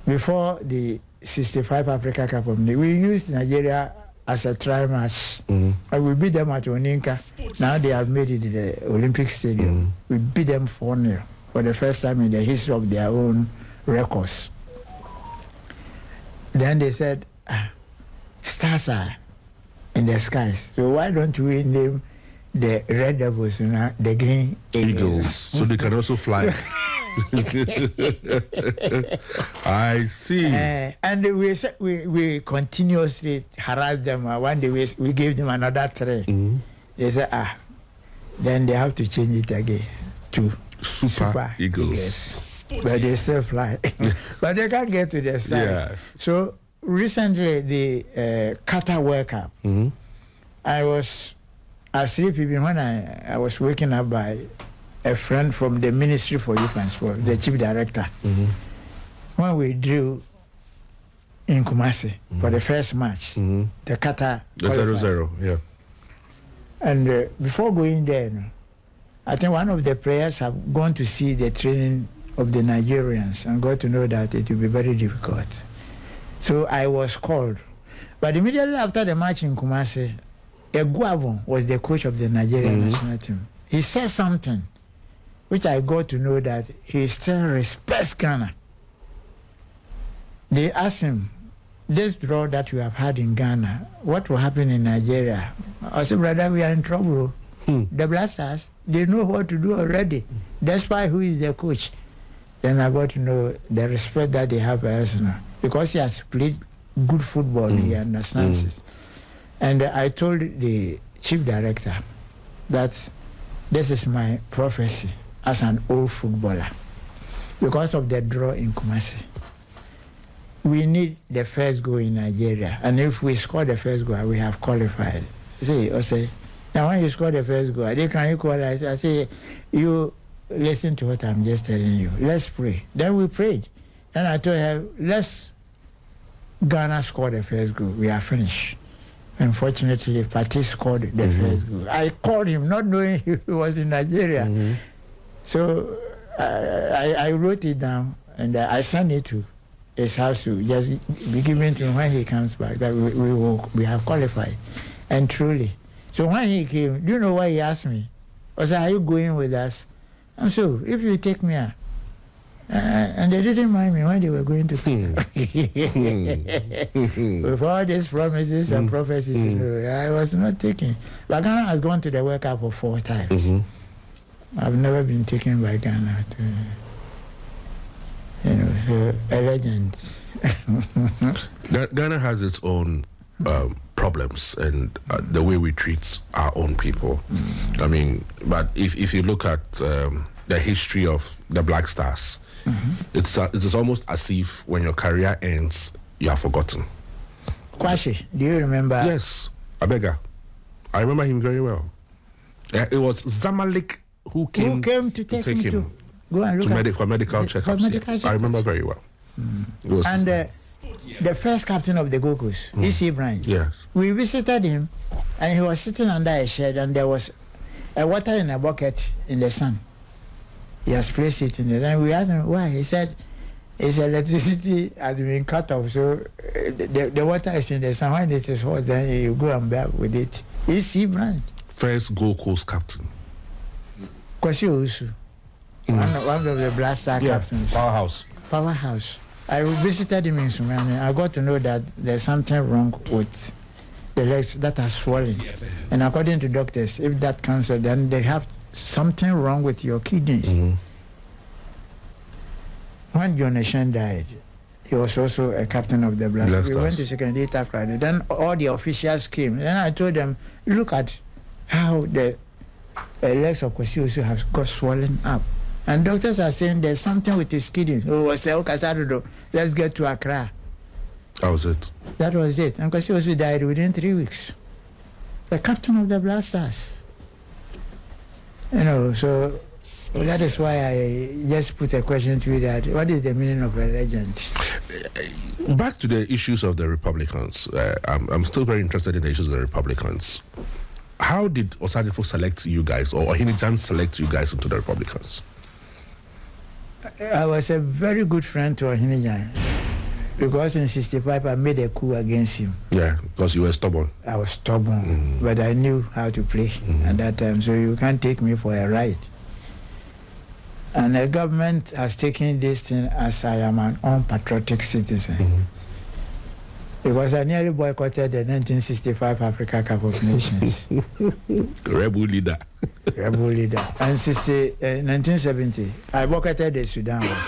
before the 65 Africa Cup of Nations, we used Nigeria as a trial match. And we beat them at Oninka. Now they have made it the Olympic Stadium. We beat them 4-0 for the first time in the history of their own records. Then they said, stars are in the skies. So why don't we name the Red Devils, the Green Eagles, so they can also fly. I see. And we continuously harassed them. One day we gave them another 3. They said, then they have to change it again to Super Eagles. But they still fly. But they can't get to the sky. Yes. So recently, the Qatar World Cup, I was asleep even when I was waking up by a friend from the Ministry for Youth and Sport, the chief director. When we drew in Kumasi for the first match, the Qatar. The 0-0, yeah. And before going there, I think one of the players have gone to see the training of the Nigerians and got to know that it will be very difficult. So I was called. But immediately after the match in Kumasi, Eguavon was the coach of the Nigerian national team. He said something which I got to know that he still respects Ghana. They asked him, this draw that we have had in Ghana, what will happen in Nigeria? I said, brother, we are in trouble. The Black Stars, they know what to do already. That's why who is the coach. Then I got to know the respect that they have for Arsenal. Because he has played good football, he understands it. And I told the chief director that this is my prophecy as an old footballer. Because of the draw in Kumasi, we need the first goal in Nigeria. And if we score the first goal, we have qualified. See, Osei, now when you score the first goal, they can equalize. I say, you listen to what I'm just telling you. Let's pray. Then we prayed. Then I told her, let's Ghana score the first goal. We are finished. Unfortunately, Pati scored the first goal. I called him, not knowing he was in Nigeria. So I wrote it down and I sent it to his house to just be given to him when he comes back, that we have qualified. And truly. So when he came, do you know what he asked me? I said, are you going with us? And so, if you take me out. And they didn't mind me when they were going to with all these promises and prophecies, I was not taken. But Ghana has gone to the World Cup for 4 times. I've never been taken by Ghana to, so a legend. Ghana has its own problems and the way we treat our own people. I mean, but if you look at the history of the Black Stars, it's almost as if when your career ends, you are forgotten. Kwashi, do you remember? Yes, Abega. I remember him very well. It was Zamalek who came to take him to go and look for medical checkups. I remember very well. And the first captain of the Gold Coast, E.C. Bryant. Yes. We visited him, and he was sitting under a shed, and there was a water in a bucket in the sun. He has placed it in the sun. We asked him why. He said, his electricity has been cut off, so the water is in the sun. When it is hot, then you go and bath with it. E.C. Bryant. First Gold Coast captain. Kwasi Owusu. One of the Black Star captains. Powerhouse. I visited him in Sumane. I got to know that there's something wrong with the legs that are swollen. And according to doctors, if that cancer, then they have something wrong with your kidneys. When John Eshen died, he was also a captain of the Black Stars. We went to second day Friday. Then all the officials came. Then I told them, look at how the legs of Kwasi Owusu have got swollen up. And doctors are saying there's something with his kidneys. I said, okay, let's get to Accra. That was it. That was it. And Kwasi Owusu died within 3 weeks. The captain of the Black Stars. So that is why I just put a question to you that, what is the meaning of a legend? Back to the issues of the Republicans. I'm still very interested in the issues of the Republicans. How did Osei Kofi select you guys, or Ohinijan select you guys into the Republicans? I was a very good friend to Ohinijan because in '65 I made a coup against him. Yeah, because you were stubborn. I was stubborn, but I knew how to play at that time, so you can't take me for a ride. And the government has taken this thing as I am an unpatriotic citizen. Because I nearly boycotted the 1965 Africa Cup of Nations. Rebel leader. Rebel leader. And 1970, I boycotted the Sudan one.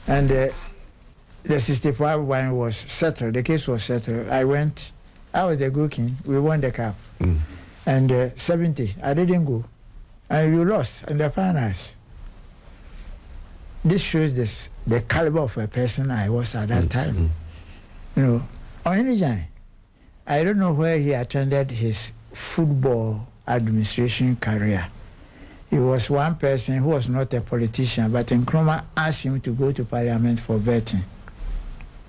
And the 65 one was settled. The case was settled. I was the good king. We won the cup. And 70, I didn't go. And you lost in the finals. This shows the caliber of a person I was at that time. Ohinijan, I don't know where he attended his football administration career. He was one person who was not a politician, but Nkrumah asked him to go to parliament for vetting.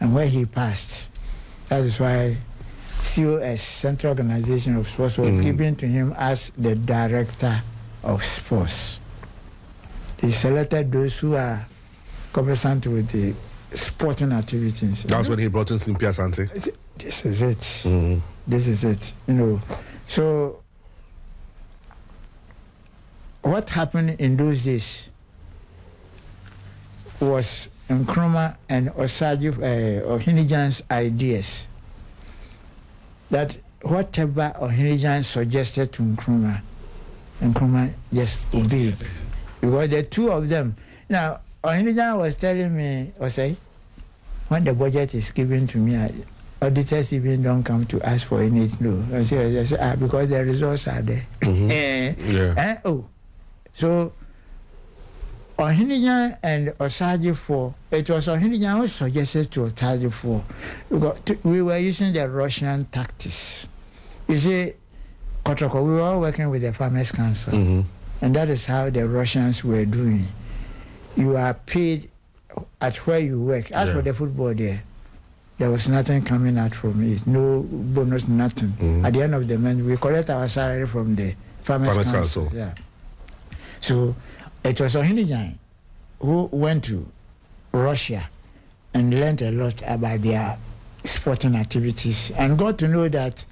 And when he passed, that is why COS, Central Organization of Sports, was given to him as the director of sports. They selected those who are conversant with the sporting activities. That's when he brought in Cynthia Asante. This is it. This is it. So what happened in those days was Nkrumah and Ohinijan's ideas that whatever Ohinijan suggested to Nkrumah just obeyed. Because the two of them. Now, Ohinijan was telling me, Osei, when the budget is given to me, auditors even don't come to ask for anything. No. I say, because the results are there. So, Ohinijan and Osei, it was Ohinijan who suggested to Osei, because we were using the Russian tactics. You see, Kotoko, we were all working with the Farmers Council. And that is how the Russians were doing. You are paid at where you work. As for the football there was nothing coming out from it. No bonus, nothing. At the end of the month, we collect our salary from the Farmers Council. Yeah. So It was Ohinijan who went to Russia and learned a lot about their sporting activities and got to know that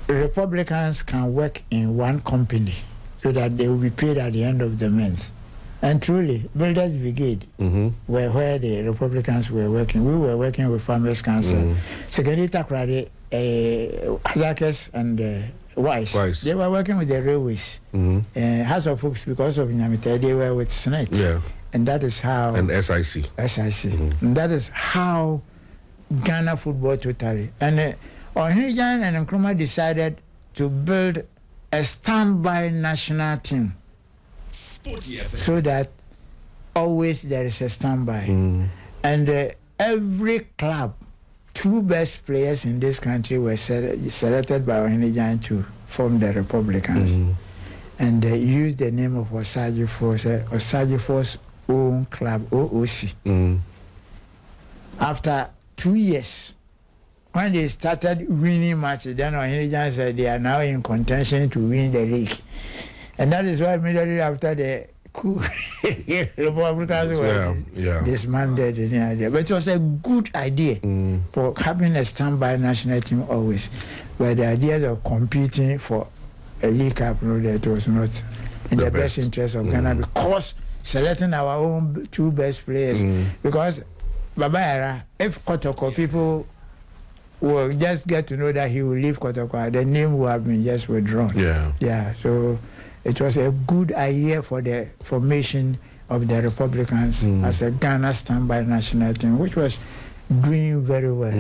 Republicans can work in one company so that they will be paid at the end of the month. And truly, Builders Brigade were where the Republicans were working. We were working with Farmers Council. Secretary Takrade, Azakes and Weiss. They were working with the railways. House of Folks, because of Nyamita, they were with SNET. Yeah. And that is how... And SIC. And that is how Ghana football totally. And Ohinijan and Nkrumah decided to build a standby national team so that always there is a standby. And every club, 2 best players in this country were selected by Ohinijan to form the Republicans. And they used the name of Osagyefo own club, OOC. After 2 years, when they started winning matches, then Ohinijan said they are now in contention to win the league. And that is why immediately after the coup, Republicans were disbanded. But it was a good idea for having a standby national team always. But the idea of competing for a league cup, that was not in the best interest of Ghana, because selecting our own 2 best players. Because Babayara, if Kotoko people will just get to know that he will leave Kotoko, the name will have been just withdrawn. So it was a good idea for the formation of the Republicans as a Ghana standby national team, which was doing very well.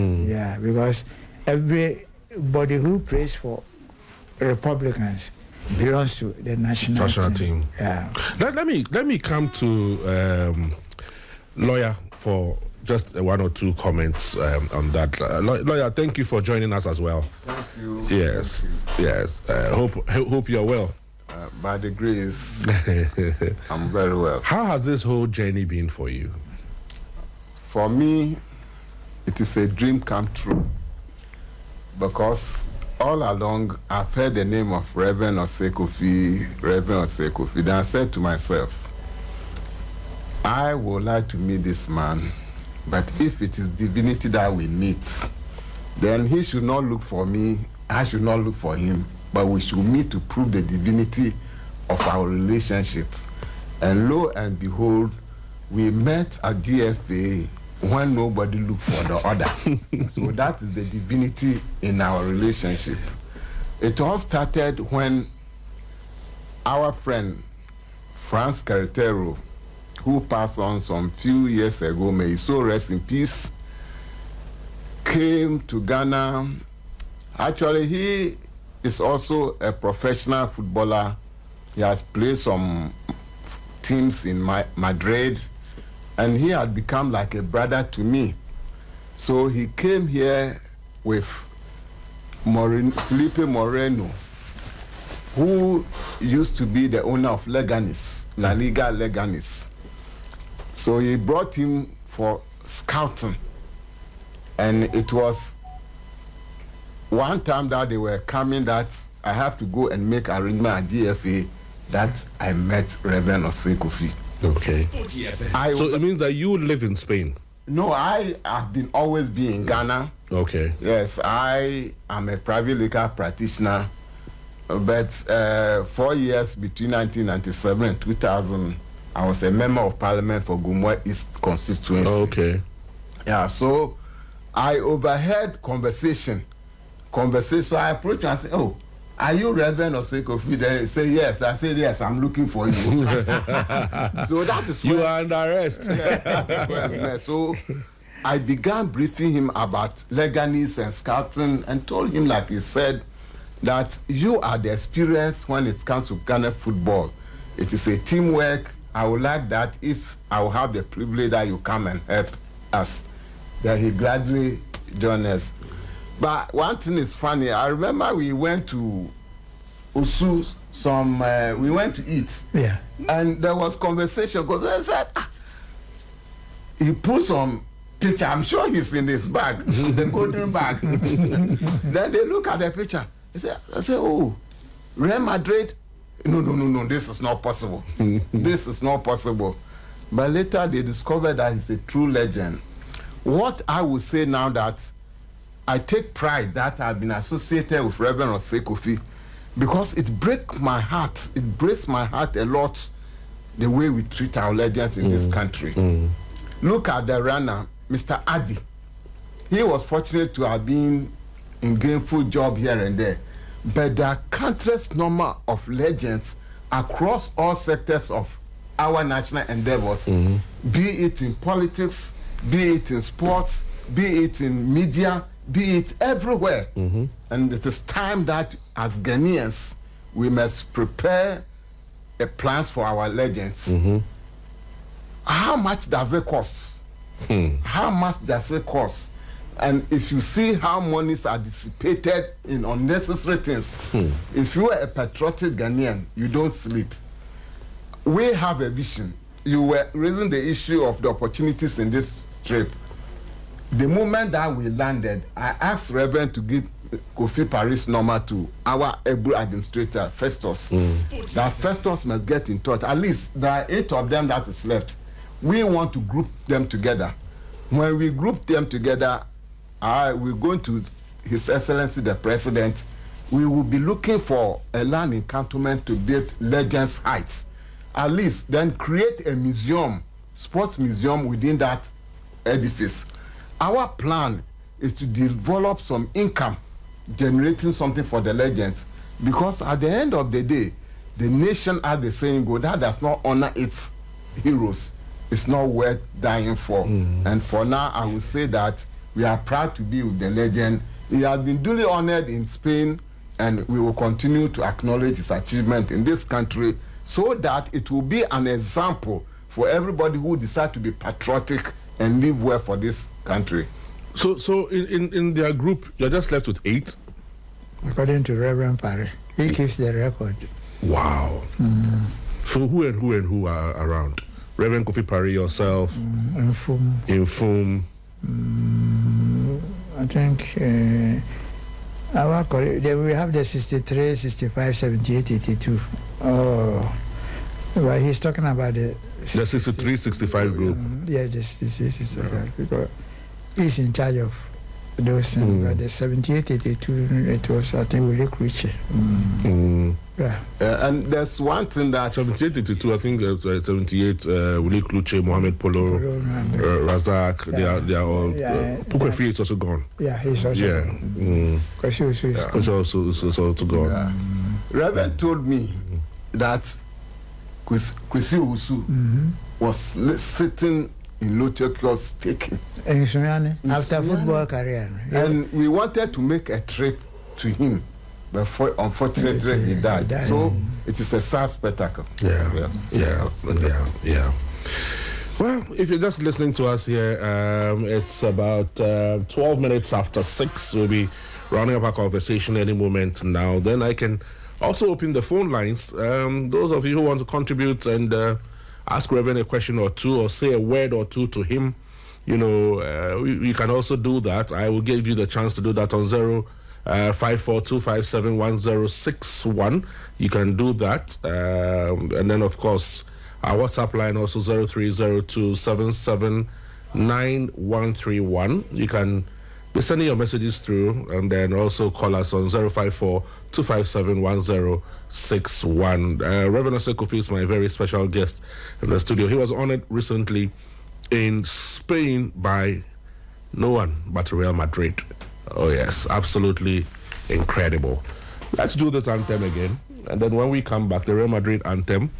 Because everybody who plays for Republicans belongs to the national team. Let me come to lawyer for just 1 or 2 comments on that. Lawyer, thank you for joining us as well. Thank you. Yes. Hope you're well. By the grace, I'm very well. How has this whole journey been for you? For me, it is a dream come true, because all along I've heard the name of Reverend Osei Kofi. Then I said to myself, I would like to meet this man, but if it is divinity that we meet, then he should not look for me, I should not look for him, but we should meet to prove the divinity of our relationship. And lo and behold, we met at DFA when nobody looked for the other. So that is the divinity in our relationship. It all started when our friend, Franz Carretero, who passed on some few years ago, may he so rest in peace, came to Ghana. Actually, he is also a professional footballer. He has played some teams in Madrid, and he had become like a brother to me. So he came here with Felipe Moreno, who used to be the owner of Leganes, La Liga Leganes. So he brought him for scouting, and it was one time that they were coming that I have to go and make arrangement at DFA that I met Reverend Osei Kofi. Okay. So it means that you live in Spain? No, I have always been in Ghana. Okay. Yes, I am a private legal practitioner, but 4 years between 1997 and 2000, I was a member of parliament for Gumwe East constituency. Okay. Yeah, so I overheard conversation. So I approached and said, "Oh, are you Reverend Osei Kofi?" They say, "Yes." I said, "Yes, I'm looking for you." So that is you are under arrest. So I began briefing him about Leganese and scouting, and told him, like he said, that you are the experience when it comes to Ghana football. It is a teamwork. I would like that if I will have the privilege that you come and help us. Then he gradually joined us. But one thing is funny. I remember we went to Osu, we went to eat. Yeah. And there was conversation because I said, he put some picture. I'm sure he's in his bag, the golden bag. Then they look at the picture. I said, oh, Real Madrid no, this is not possible. This is not possible. But later they discovered that he's a true legend. What I would say now that I take pride that I've been associated with Reverend Osei Kofi, because it breaks my heart. It breaks my heart a lot the way we treat our legends in this country. Look at the runner, Mr. Adi. He was fortunate to have been in gainful job here and there. But there are countless number of legends across all sectors of our national endeavors, be it in politics, be it in sports, be it in media, be it everywhere. And it is time that as Ghanaians, we must prepare a plans for our legends. How much does it cost? How much does it cost? And if you see how monies are dissipated in unnecessary things, if you are a patriotic Ghanaian, you don't sleep. We have a vision. You were raising the issue of the opportunities in this trip. The moment that we landed, I asked Reverend to give Kofi Paris number to our able administrator, Festus. That Festus must get in touch. At least there are 8 of them that is left. We want to group them together. When we group them together, we're going to His Excellency the President. We will be looking for a land encampment to build Legends Heights. At least then create a museum, sports museum within that edifice. Our plan is to develop some income, generating something for the legends, because at the end of the day, the nation, as the saying goes, that does not honor its heroes, it's not worth dying for. And for now, I will say that we are proud to be with the legend. He has been duly honored in Spain, and we will continue to acknowledge his achievement in this country, so that it will be an example for everybody who decides to be patriotic and live well for this country. So in their group, you're just left with 8? According to Reverend Parry. He keeps the record. Wow. So who and who are around? Reverend Kofi Parry, yourself? Infum. I think our colleague, we have the 63, 65, 78, 82. Oh, but he's talking about the 63, 65 group. Yeah, the 63, 65. Because he's in charge of those things. But the 78, 82, it was, I think, Willie Creature. Yeah. And there's one thing that 78, 82, I think 78, Willie Kluche, Mohamed Polo, Razak, they are all. Pukefi is also gone. Yeah, he's also gone. He's also gone. Yeah. Reverend told me that Kwesi Usu was sitting in Lotokyo staking. After football career. And we wanted to make a trip to him. But unfortunately, he died. So it is a sad spectacle. Yeah. Well, if you're just listening to us here, it's about 12 minutes after 6. We'll be rounding up our conversation any moment now. Then I can also open the phone lines. Those of you who want to contribute and ask Reverend a question or two, or say a word or two to him, you can also do that. I will give you the chance to do that on 05425711061. You can do that. And then, of course, our WhatsApp line also 0302779131. You can be sending your messages through, and then also call us on 05425711061. Reverend Osei Kofi is my very special guest in the studio. He was honored recently in Spain by no one but Real Madrid. Oh yes, absolutely incredible. Let's do this anthem again, and then when we come back, the Real Madrid anthem,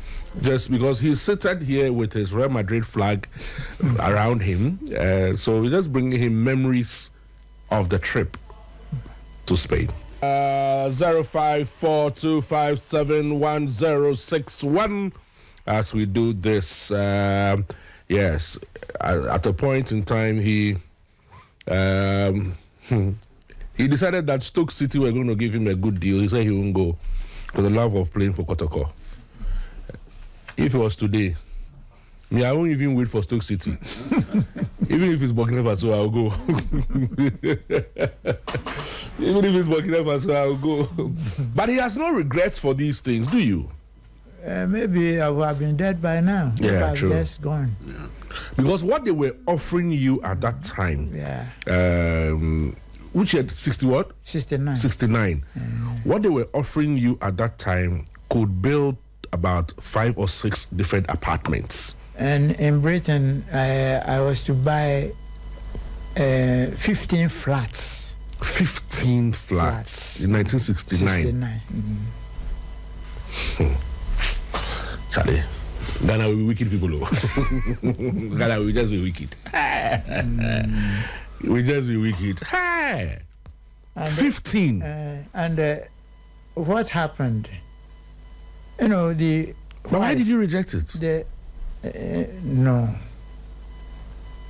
just because he's seated here with his Real Madrid flag around him, so we're just bringing him memories of the trip to Spain. 05425711061. As we do this, yes, at a point in time, he decided that Stoke City were going to give him a good deal. He said he won't go for the love of playing for Kotoko. If it was today, I won't even wait for Stoke City. Even if it's Burkina Faso, I'll go. Even if it's Burkina Faso, I'll go. But he has no regrets for these things, do you? maybe I would have been dead by now. Yeah, I've true. just gone. Because what they were offering you at that time, which year, 60 what? 69. 69. What they were offering you at that time could build about 5 or 6 different apartments. And in Britain, I was to buy 15 flats. 15 flats in 1969. 69. Charlie, Ghana will be wicked people. Ghana will just be wicked. We just be wicked. Hey, 15. And what happened? You know, But why did you reject it? No.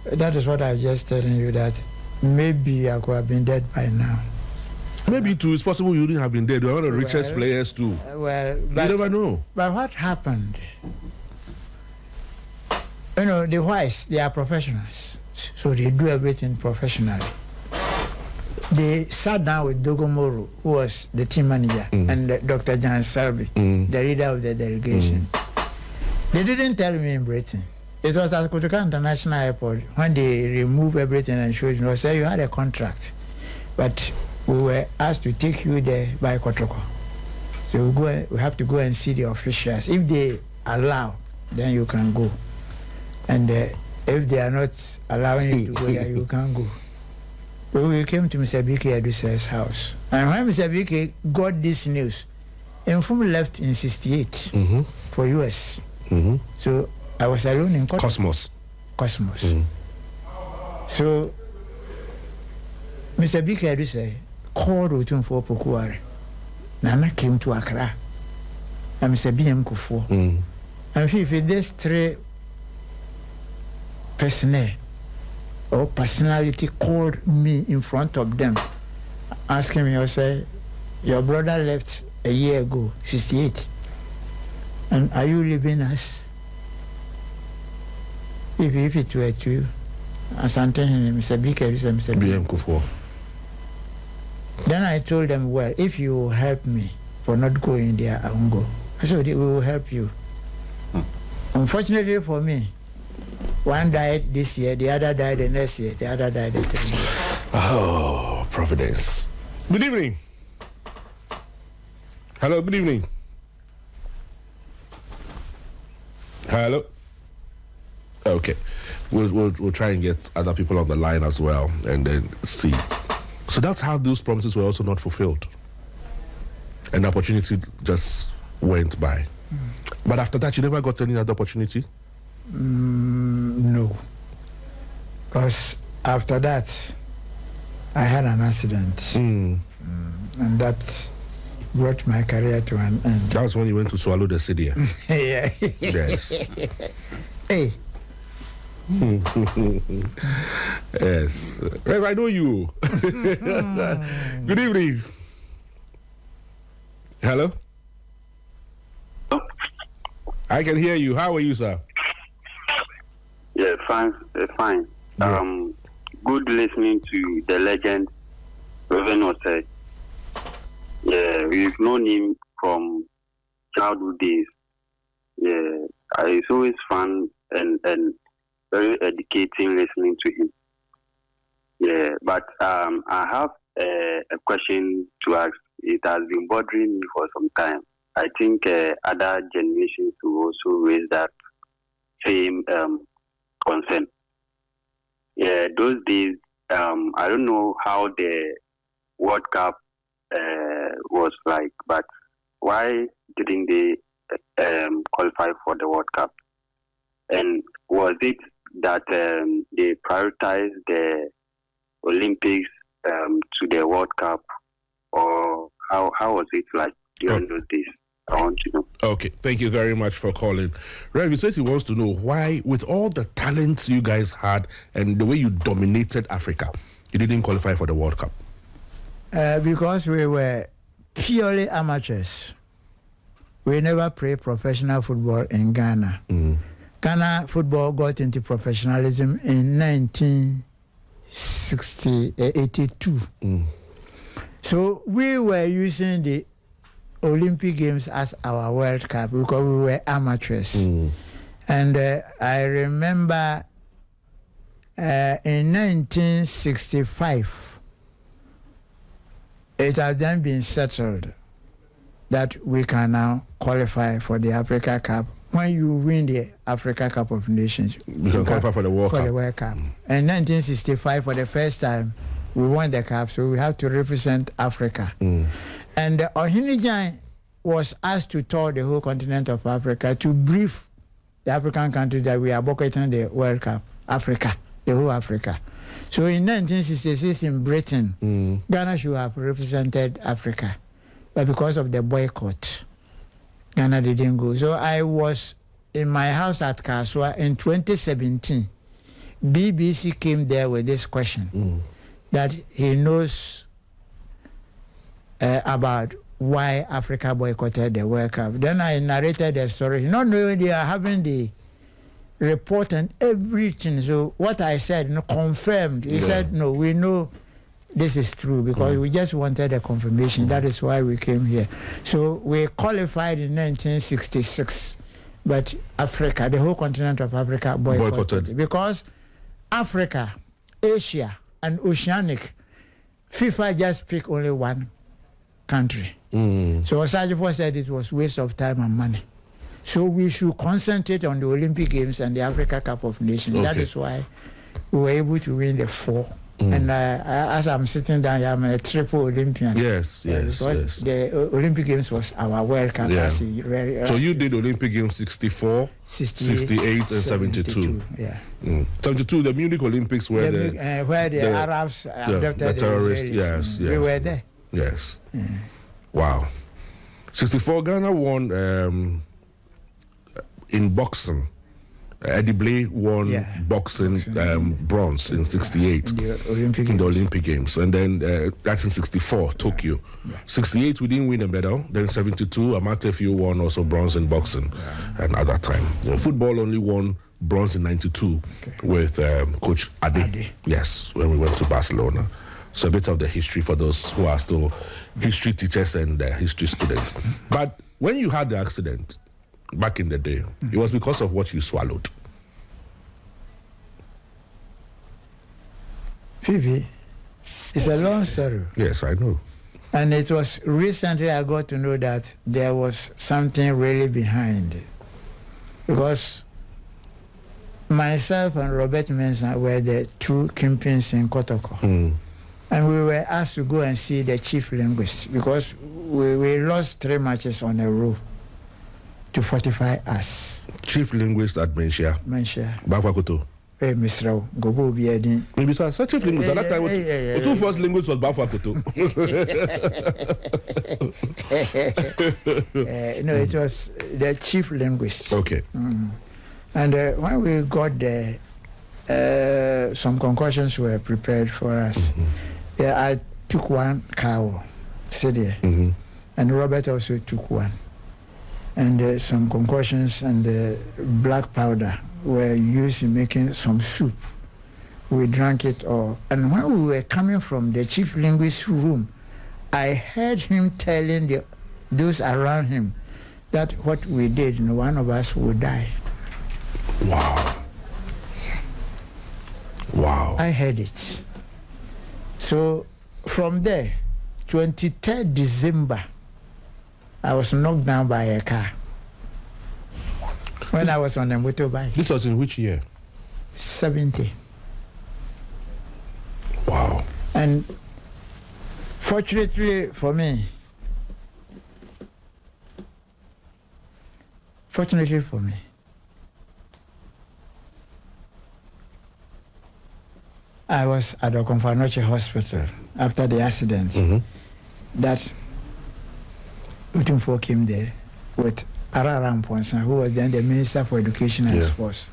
That is what I was just telling you, that maybe I could have been dead by now. Maybe too. It's possible you wouldn't have been dead. You're one of the richest players too. Well, you never know. But what happened? You know, the whites, they are professionals, so they do everything professionally. They sat down with Dogomoro, who was the team manager, and Dr. John Selby, the leader of the delegation. They didn't tell me in Britain. It was at Kotoka International Airport when they removed everything and showed me. They said you had a contract, but we were asked to take you there by Kotoko. So we have to go and see the officials. If they allow, then you can go. And if they are not allowing you to go there, you can't go. So we came to Mr. B.K. Aduse's house. And when Mr. B.K. got this news, Enfum left in 68 for US. So I was alone in Cosmos. So Mr. B.K. Aduse called Otun for Pokuare. Nana came to Accra. And Mr. B.M. Kufuor. And Fiifi, these 3 personnel or personality called me in front of them, asking me, I say, your brother left a year ago, 68. And are you leaving us? If it were to, as I'm telling him, Mr. B.K. Mr. B.M. Kufuor. Then I told them, well, if you will help me for not going there, I won't go. I said, we will help you. Unfortunately for me, one died this year, the other died the next year, the other died the third year. Oh, Providence. Good evening. Hello, good evening. Hello. Okay, we'll try and get other people on the line as well, and then see. So that's how those promises were also not fulfilled, and the opportunity just went by. But after that, you never got any other opportunity? No, because after that, I had an accident, and that brought my career to an end. That was when you went to swallow the city. Yeah. Yes. Hey. Yes. Rev, I know you. Good evening. Hello? I can hear you. How are you, sir? Yeah, fine. Fine. Yeah. Good listening to the legend, Reverend Osei. Yeah, we've known him from childhood days. Yeah, it's always fun and very educating listening to him. Yeah, but I have a question to ask. It has been bothering me for some time. I think other generations will also raise that same concern. Yeah, those days, I don't know how the World Cup was like, but why didn't they qualify for the World Cup? And was it that they prioritized the Olympics to the World Cup, or how was it like during those days? I want to know. Okay, thank you very much for calling. Rev, he says he wants to know why, with all the talents you guys had and the way you dominated Africa, you didn't qualify for the World Cup. Because we were purely amateurs. We never played professional football in Ghana. Ghana football got into professionalism in 1982. So we were using the Olympic Games as our World Cup because we were amateurs. And I remember in 1965, it has then been settled that we can now qualify for the Africa Cup. When you win the Africa Cup of Nations, you can qualify for the World Cup. The World Cup. In 1965, for the first time, we won the cup, so we have to represent Africa. And Ohinijan was asked to tour the whole continent of Africa to brief the African country that we are boycotting the World Cup, Africa, the whole Africa. So in 1966 in Britain, Ghana should have represented Africa. But because of the boycott, Ghana didn't go. So I was in my house at Kaswa in 2017. BBC came there with this question that he knows about why Africa boycotted the World Cup. Then I narrated the story. Not knowing they are having the report and everything. So what I said, confirmed. He said, no, we know this is true because we just wanted a confirmation. That is why we came here. So we qualified in 1966, but Africa, the whole continent of Africa boycotted. Because Africa, Asia, and Oceanic, FIFA just picked only one country. So Osei said it was waste of time and money. So we should concentrate on the Olympic Games and the Africa Cup of Nations. That is why we were able to win the 4. And as I'm sitting down here, I'm a triple Olympian. Yes. Because the Olympic Games was our World Cup. So you did Olympic Games 64, 68 and 72. 72, the Munich Olympics where the Arabs abducted the terrorists. Yes. We were there. Yes. Wow. 64, Ghana won in boxing. Eddie Blay won boxing bronze in 68 in the Olympic Games. And then that's in 64, Tokyo. 68, we didn't win a medal. Then 72, Amatefu won also bronze in boxing. And at that time, football only won bronze in 92 with Coach Ade. Yes, when we went to Barcelona. So a bit of the history for those who are still history teachers and history students. But when you had the accident, back in the day, it was because of what you swallowed. Fiifi, it's a long story. Yes, I know. And it was recently I got to know that there was something really behind it. Because myself and Robert Mensah were the two kingpins in Kotoko. And we were asked to go and see the chief linguist because we lost 3 matches on a row to fortify us. Chief linguist at Menshia. Bafakoto. Mr. Gobo Biadin. Maybe such chief linguist. At that time, the two first linguists was Bafakoto. No, it was the chief linguist. Okay. And when we got there, some concussions were prepared for us. I took one cow, sit there, and Robert also took one. And some concussions and black powder were used in making some soup. We drank it all. And when we were coming from the chief linguist's room, I heard him telling those around him that what we did, one of us would die. Wow. I heard it. So from there, 23rd December, I was knocked down by a car when I was on a motorbike. This was in which year? 70. Wow. And fortunately for me, I was at the Okomfanoche Hospital after the accident. That Utumfo came there with Araram Ponsan, who was then the Minister for Education and Sports.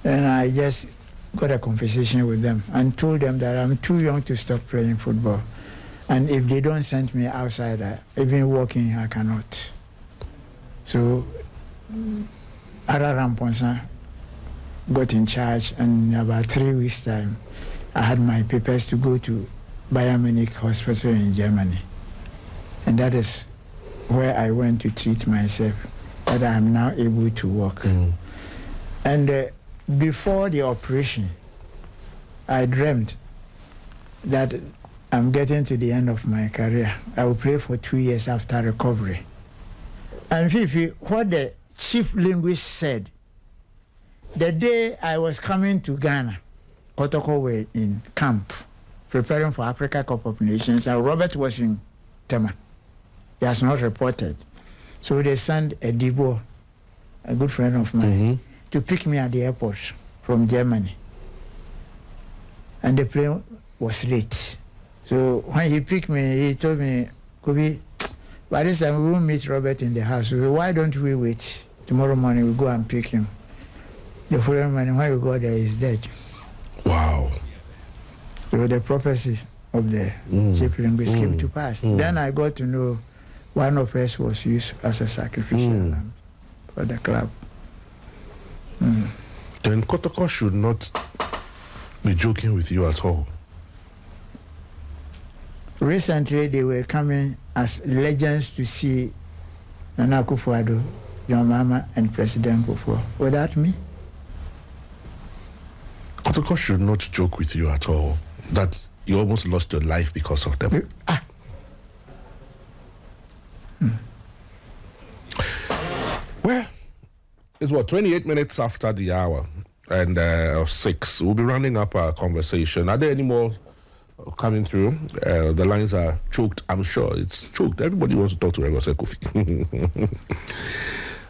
And I just got a conversation with them and told them that I'm too young to stop playing football. And if they don't send me outside, even walking, I cannot. So Araram Ponsan got in charge, and in about 3 weeks' time, I had my papers to go to Bayern Munich Hospital in Germany. And that is where I went to treat myself, that I'm now able to walk. And before the operation, I dreamt that I'm getting to the end of my career. I will play for 2 years after recovery. And Fiifi, what the chief linguist said, the day I was coming to Ghana, Kotoko were in camp, preparing for Africa Cup of Nations, and Robert was in Tema. He has not reported. So they sent a Debo, a good friend of mine, to pick me at the airport from Germany. And the plane was late. So when he picked me, he told me, Kofi, by this time we will meet Robert in the house. So why don't we wait? Tomorrow morning we'll go and pick him. The following morning when we go there, he's dead. Wow. So the prophecy of the chief linguist came to pass. Then I got to know one of us was used as a sacrificial lamb for the club. Then Kotoko should not be joking with you at all. Recently, they were coming as legends to see Nana Akufo-Addo, John Mahama, and President Kufuor. Without me? Kotoko should not joke with you at all. That you almost lost your life because of them. Well, it's 28 minutes after the hour and of 6. We'll be rounding up our conversation. Are there any more coming through? The lines are choked. I'm sure it's choked. Everybody wants to talk to Osei Kofi.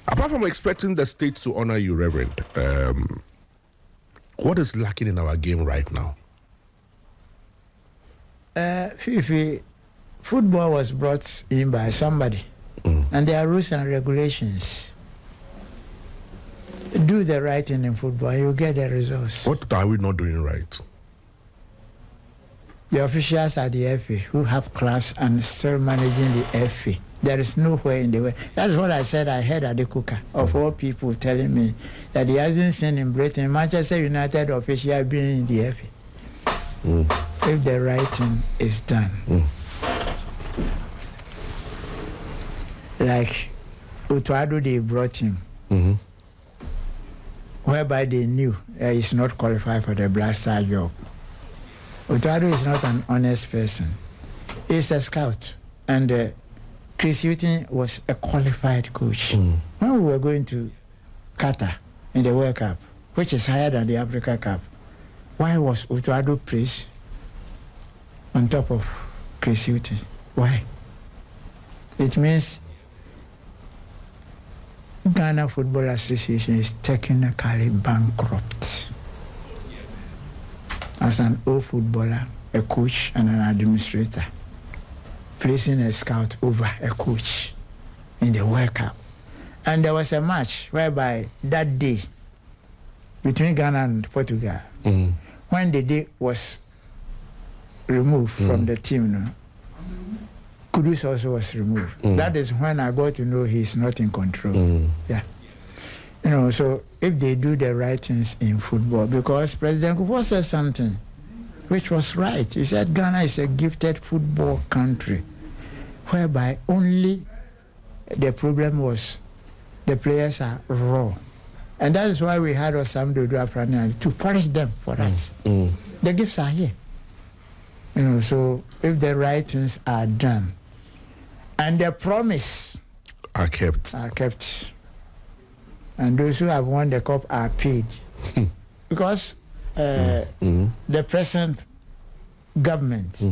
Apart from expecting the state to honor you, Reverend, what is lacking in our game right now? Fiifi, football was brought in by somebody, and there are rules and regulations. Do the right thing in football, you get the results. What are we not doing right? The officials at the FA who have clubs and still managing the FA. There is nowhere in the way. That's what I said. I heard at the cooker of all people telling me that he hasn't seen in Britain Manchester United official being in the FA. If the right thing is done. Like Utuado, they brought him. Whereby they knew that he's not qualified for the Black Star job. Utuado is not an honest person. He's a scout. And Chris Hughton was a qualified coach. When we were going to Qatar in the World Cup, which is higher than the Africa Cup, why was Utuado placed on top of Chris Hughton? Why? It means Ghana Football Association is technically bankrupt. As an old footballer, a coach, and an administrator, placing a scout over a coach in the World Cup. And there was a match whereby that day between Ghana and Portugal, when the day was removed from the team, Kudus also was removed. That is when I got to know he's not in control. Yeah. You know, so if they do the right things in football, because President Kufuor said something which was right. He said Ghana is a gifted football country, whereby only the problem was the players are raw. And that is why we had Osam Dodo Afrani to polish them for us. The gifts are here. You know, so if the right things are done, and the promise are kept. And those who have won the cup are paid. Because the present government,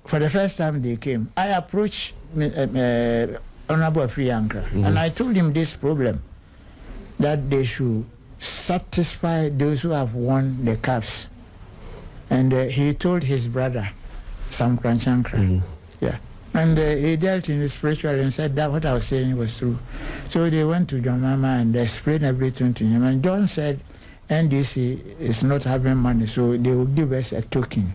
for the first time they came, I approached Honorable Frianka, and I told him this problem, that they should satisfy those who have won the cups. And he told his brother, Sam Kranchankra, and he dealt in the spiritual and said that what I was saying was true. So they went to John Mahama and explained everything to him. And John said, NDC is not having money, so they will give us a token.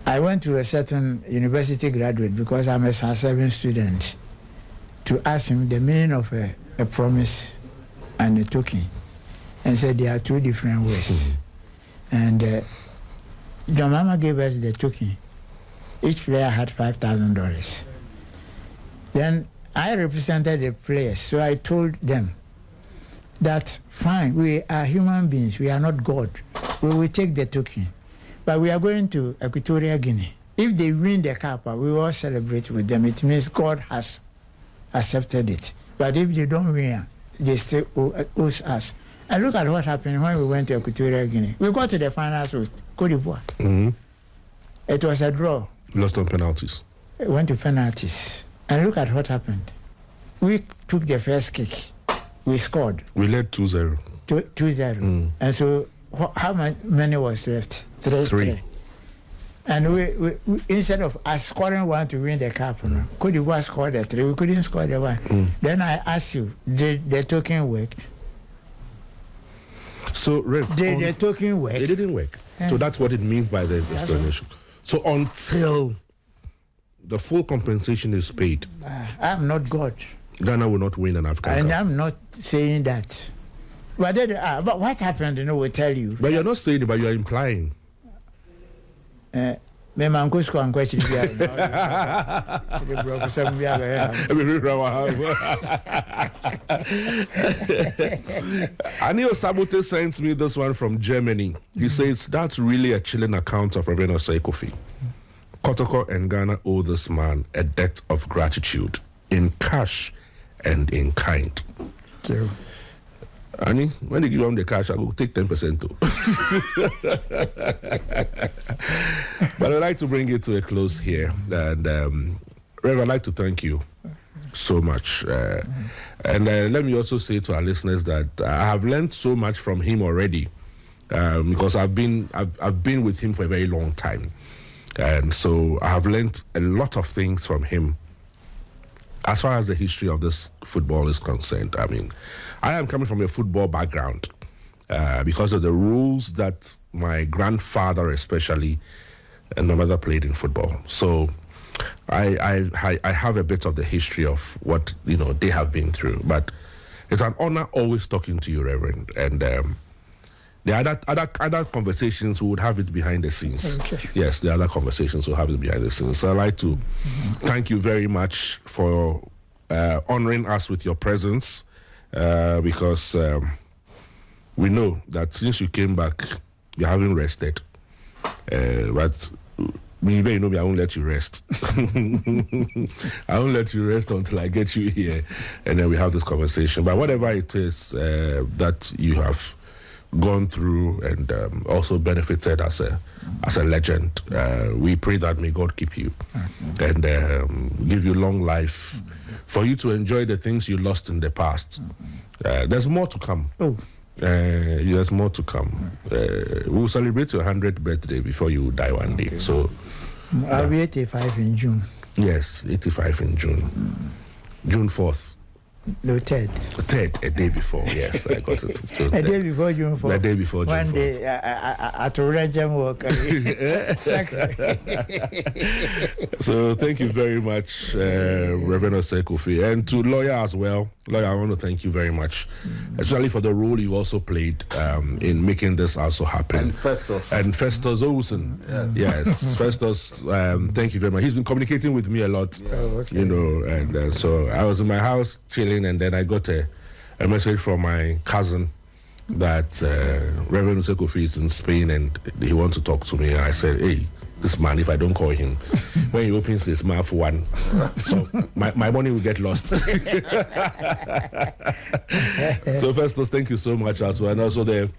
I went to a certain university graduate, because I'm a SAR7 student, to ask him the meaning of a promise and a token, and said there are two different ways. And John Mahama gave us the token. Each player had $5,000. Then I represented the players, so I told them that fine, we are human beings, we are not God. We will take the token, but we are going to Equatorial Guinea. If they win the cup, we will all celebrate with them. It means God has accepted it. But if they don't win, they still owes us. And look at what happened when we went to Equatorial Guinea. We got to the finals with Cote d'Ivoire. Mm-hmm. It was a draw. Lost on penalties. It went to penalties. And look at what happened. We took the first kick. We scored. We led 2-0. 2-0. And so how many was left? Three. And we instead of us scoring one to win the cup, Cote d'Ivoire scored the 3. We couldn't score the 1. Then I asked you, did the token work? So, did the token work? It didn't work. So that's what it means by the explanation. So until the full compensation is paid, I'm not God. Ghana will not win an African And Cup. I'm not saying that. But what happened, we'll tell you. But you're not saying it, but you're implying. Me mankusko ankwechiri bia. The bro some bia. Anil Sabote sent me this one from Germany. He says that's really a chilling account of Reverend Osei Kofi. Kotoko and Ghana owe this man a debt of gratitude in cash and in kind. True. Annie, when they give him the cash, I will take 10% too. But I'd like to bring it to a close here. And Rev, I'd like to thank you so much. And let me also say to our listeners that I have learned so much from him already, because I've been with him for a very long time. And so I have learned a lot of things from him as far as the history of this football is concerned. I mean, I am coming from a football background because of the rules that my grandfather especially and my mother played in football. So I have a bit of the history of what, they have been through. But it's an honor always talking to you, Reverend. And there are other conversations we would have it behind the scenes. Okay. Yes, there are other conversations we'll have it behind the scenes. So I'd like to thank you very much for honoring us with your presence, because we know that since you came back, you haven't rested. But me, I won't let you rest. I won't let you rest until I get you here, and then we have this conversation. But whatever it is that you have gone through and also benefited as a legend, we pray that may God keep you and give you long life for you to enjoy the things you lost in the past. There's more to come. There's more to come. We'll celebrate your 100th birthday before you die one day. So I'll be 85 in June. Yes, 85 in June. June 4th. No, Ted. Ted, a day before, yes, I got it. So A day before June 4th. A day before June 4th. One day at a Regent Walk. So thank you very much, Reverend Osei Kofi. And to Lawyer as well. Lawyer, I want to thank you very much, especially for the role you also played in making this also happen. And Festus. Olsen. Yes. Festus, thank you very much. He's been communicating with me a lot, and so I was in my house chilling, and then I got a message from my cousin that Reverend Osei Kofi is in Spain and he wants to talk to me. And I said, hey, this man, if I don't call him, when he opens his mouth one, so my money will get lost. So Festus, thank you so much as well. And also the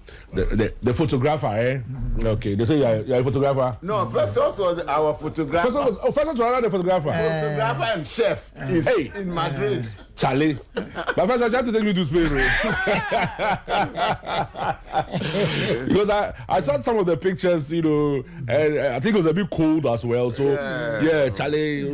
photographer, eh? Okay, they say you're a photographer. No, Festus was our photographer. Festus was the photographer. Photographer and chef is in Madrid. Charlie, but first I tried to take me to Spain, because I saw some of the pictures, and I think it was a bit cold as well. So yeah Charlie.